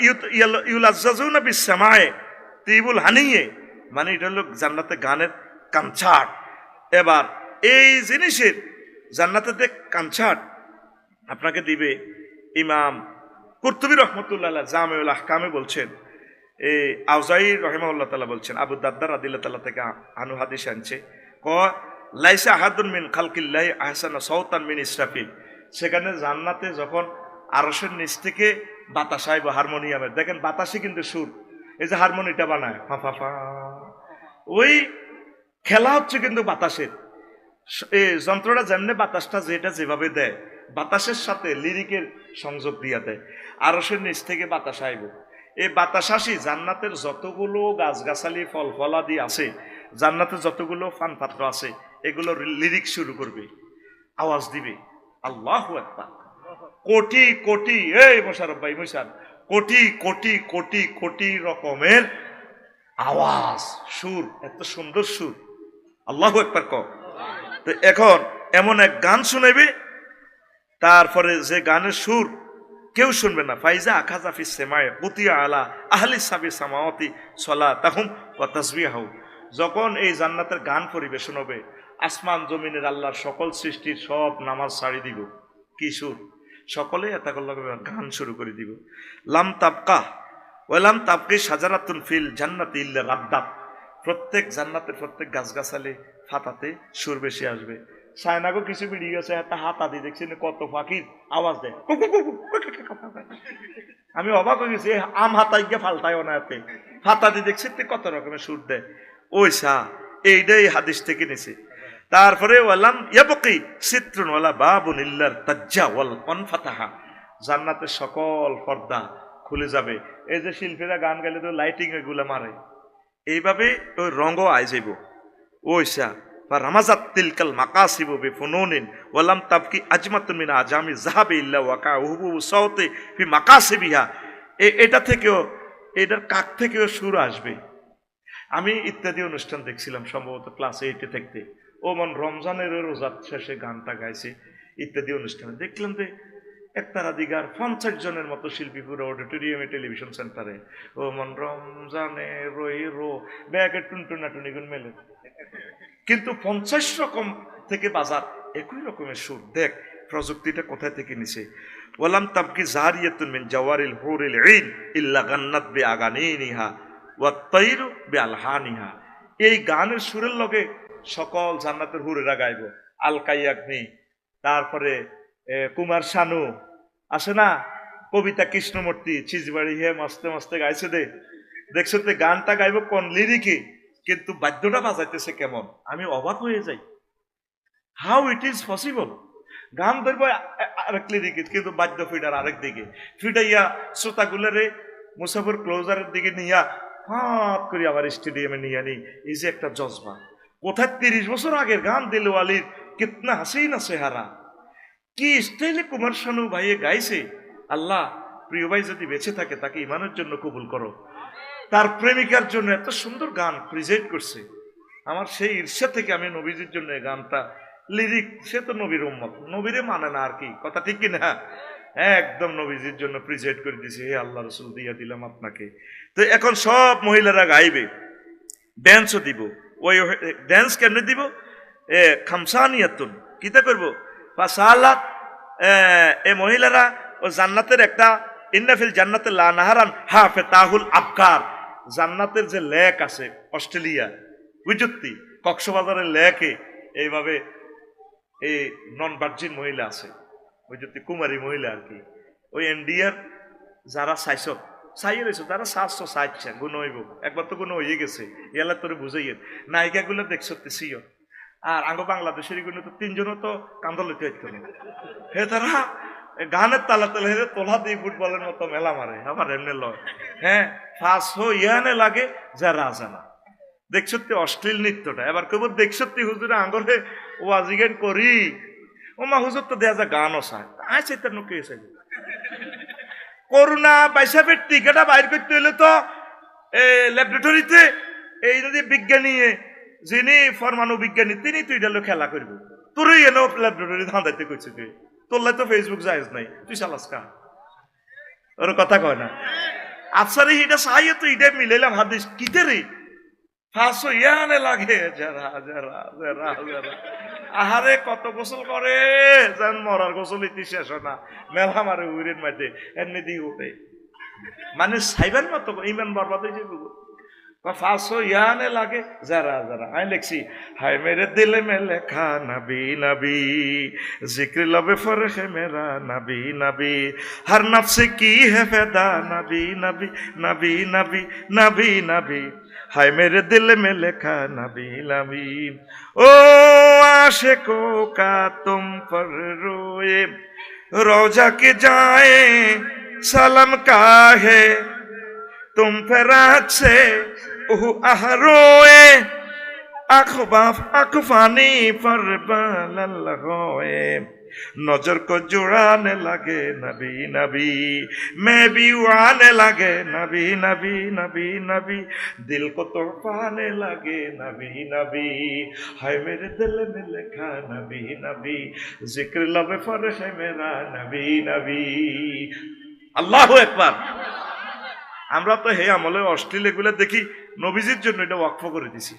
Speaker 1: ইউলাজ্জাজুনা বিস সামায়ে তিবুল হানিয়ে, মানে এটা হলো জান্নাতে গানের কনসার্ট। এবার এই জিনিসের জান্নাতে যে কনসার্ট আপনাকে দিবে, ইমাম কুরতুবী রাহমাতুল্লাহ আলাইহি জামিউল আহকামে বলছেন, এই আউজাই রাহিমাহুল্লাহ তাআলা বলছেন, আবু দারদা রাদিয়াল্লাহু তাআলা থেকে আনু হাদিস আনছে, লাইসা আহাদুন মিন খালকিল্লাহি আহসানা সাওতান মিন ইসরাফিল, সেখানে জান্নাতে যখন আরশের নিচ থেকে বাতাস আইব হারমোনিয়ামের, দেখেন বাতাসে কিন্তু সুর, এই যে হারমোনিটা বানায় ফা ফা ফা, ওই খেলা হচ্ছে কিন্তু বাতাসের, এই যন্ত্রটা যেমনি বাতাসটা যেটা যেভাবে দেয় বাতাসের সাথে লিরিকের সংযোগ দিয়া দেয়, আরশের নিচ থেকে বাতাস আইব। এই বাতাস আসি জান্নাতের যতগুলো গাছগাছালি ফল ফলাদি আছে, জান্নাতে যতগুলো পান পাত্র আছে, এগুলো লিরিক শুরু করবে, আওয়াজ দিবে আল্লাহু আকবার। কোটি কোটি, এই মোশারফ ভাই মোশার, কোটি কোটি কোটি কোটি রকমের আওয়াজ, সুর, এত সুন্দর সুর, আল্লাহু আকবার ক। তো এখন এমন এক গান শুনাইবে, তারপরে যে গানের সুর কেউ শুনবে না, ফাইজা আখাজা ফিস সামায়ে কুতিয়া আলা আহলি সাবি সামাওয়াতি সালাতাহুম ওয়া তাসবিহাহু, যখন এই জান্নাতের গান পরিবেশন হবে, আসমান জমিনের আল্লাহর সকল সৃষ্টির সব নামাজ ছাড়ি দিব, কি সুর, সকলে এতাকল্লাহ গান শুরু করে দিব। লাম তাবকা ওয়ালাম তাবকি শাজারাতুন ফিল জান্নাতি ইল্লা রাদ্দাত, প্রত্যেক জান্নাতের প্রত্যেক গাছগাছালি ফাতাতে সুর বেশি আসবে। সায়নাগো কিছু ভিডিও আছে, একটা হাতা দিয়ে দেখছি কত পাখির আওয়াজ দেয়, আমি অবাক হয়ে গেছি, আম হাতাই গিয়ে ফালতায় ওনাতে হাতা দিয়ে দেখছি কত রকমের সুর দেয়। ওইসা এইটাই হাদিস থেকে নিছে। তারপরে ওয়ালাম ইয়াবকি সিত্রুন ওয়ালা বাবুন ইল্লার তাজ্জা ওয়াল অনফাতাহা, জান্নাতের সকল পর্দা খুলে যাবে। এই যে শিল্পীরা গান গাইলে তো লাইটিং এগুলা মারে, এইভাবে ওই রঙও আই যাইব। ওইসা রামাজাত তিলকাল মাকাসিবু বিফুনুনিন ওয়ালাম তাবকি আজমাতুন মিন আজামি যাহাবি ইল্লা ওয়াকা উহবু সাওতি ফি মাকাসিবিহা, এটা থেকেও, এটার কাক থেকেও সুর আসবে। আমি ইত্যাদি অনুষ্ঠান দেখছিলাম সম্ভবত ক্লাস 8-এ থাকতে, ও মন রমজানের রোজা শেষে গানটা গাইছে ইত্যাদি অনুষ্ঠানে, দেখলাম যে একতারা দিগার 50 জনের মতো শিল্পী পুরো অডিটোরিয়ামে টেলিভিশন সেন্টারে, ও মন রমজানে রই রো ব্যাগে টুনটুনাটুনি গুন মেলে, কিন্তু 50 রকম থেকে বাজার একই রকমের সুর। দেখ প্রযুক্তিটা কোথায় থেকে নিছে। ওয়ালাম তাবকি জারিয়াতুন মিন জাওয়ারিল হুরিল ঈন ইল্লা গান্নাত বিআগানিনিহা ওয়াত তাইরু বিআলহানিহা, এই গানের সুরের লগে সকল জান্নাতের হুরেরা গাইব। আল কাইয়াকনি, তারপরে কুমার শানু আসে না, কবিতা কৃষ্ণমূর্তি চিজবাড়ি হে মস্তে মস্তে গাইছে দে, দেখছো তো গানটা গাইব কোন লিরিকে, কিন্তু বাদ্যটা বাজাইতেছে কেমন, আমি অবাক হয়ে যাই, হাউ ইট ইজ পসিবল। গান ধরবো আরেক লিরিকে, কিন্তু বাদ্য ফিডার আরেক দিকে ফিডাইয়া শ্রোতাগুলারে মুসাফির ক্লোজারের দিকে নিয়া হাত করে আবার স্টেডিয়ামে নিয়ে নি। এই যে একটা জজবা, কোথায় 30 বছর আগের গান দিলওয়ালির কিতনা হাসিনা চেহারা, কি স্টাইলে কুমার শানু ভাইয়ে গাইছে। আল্লাহ প্রিয় ভাই যদি বেঁচে থাকে তাকে ইমানের জন্য কবুল করো, তার প্রেমিকার জন্য এত সুন্দর গান প্রেজেন্ট করছে। আমার সেই ঈর্ষা থেকে আমি নবীজির জন্য এই গানটা লিরিক, সে তো নবীর উম্মত, নবীরে মানে না আর কি, কথা ঠিক কিনা, একদম নবীজির জন্য প্রেজেন্ট করে দিছে, হে আল্লাহ রসুল দিয়া দিলাম আপনাকে। তো এখন সব মহিলারা গাইবে, ড্যান্সও দিব। ওই ড্যান্স কেমনে দিব, খামসানিয়াতুন কিতা করবো ফাসালাত, এ মহিলারা ও জান্নাতের একটা ইন্নাফিল জান্নাতে লা নাহারান হাফেতাহুল আবকার, জান্নাতের যে লেক আছে অস্ট্রেলিয়া বুঝতি কক্সবাজারের লেকে এইভাবে এই নন ভার্জিন মহিলা আছে, বুঝতি কুমারী মহিলা আর কি, ওই ইন্ডিয়ার যারা সাইয়ে রয়েছে তারা 760 গুণ হইব, একবার তো গুণ হয়ে গেছে, এলা তোরে বুঝাইয়ের নায়িকাগুলো দেখছো সিও আর আঙ্গ বাংলাদেশের এগুলো তো তিনজনও তো কান্দলতে হইতো না হে তারা গানের তালা তালা হে তোলা দিয়ে ফুটবলের মতো মেলা মারে আবার এমনি লয় হ্যাঁ ফার্স্ট হো ইয়ানে লাগে যা রাজানা দেখছত্তি অশ্লীল নৃত্যটা এবার কেবল দেখছত্তি হুজুরে আঙ্গলে ও আজিগেন করি ও মা হুজুর তো দেয়া যা গানও চায় আয় চাইতে নুকে এসে করোনা বাইসাপের টিকাটা বাইর করতে হলে তো ল্যাবরেটরিতে এই যদি বিজ্ঞানী যিনি পরমাণু বিজ্ঞানী তিনি তুই ডালো খেলা করবো তোরই এনে ল্যাবরেটরি ধাঁধাইতে করছে তুই তোর তো ফেসবুক যাইজ নাই তুই চালাস কা ওর কথা কয় না আচ্ছা রে এটা চাইয়ে তো এটা মিলাইলাম হাদিস কিতে রে ফাঁসো ইয়ানে লাগে যারা যারা যারা যারা আহারে কত গোসল করে যেন মরার গোসল ইতি শেষ হয় না মেলা মারে উইরের মাঝে এমনি দিয়ে উঠে মানে সাইবার মতো ইমান বরবাদ হয়ে যাবে ফাঁসো ইয়ানে লাগে যারা যারা আমি লিখছি হায় মেরে দিলে মে লেখা নবী নবী जिक्र लबे फर्क है मेरा नबी नबी हर नफ्स की है फैदा नबी नबी नबी नबी नबी नबी हाय मेरे दिल में लिखा नबी नबी ओ आशिकों का तुम पर रोए रोजा के जाए सलाम का है तुम पे रात से रोए अखबानी पर बल होए नजर को जुड़ाने लगे नबी नबी मैं भी उड़ाने लगे नबी नबी नबी नबी दिल को तड़पाने लगे नबी नबी हाय मेरे दिल में लिखा नबी नबी जिक्र लब फर्क है मेरा नबी नबी আল্লাহু আকবার আমরা তো হে আমলে অশ্লীল এগুলো দেখি নবীজির জন্য এটা ওয়াকফ করে দিছি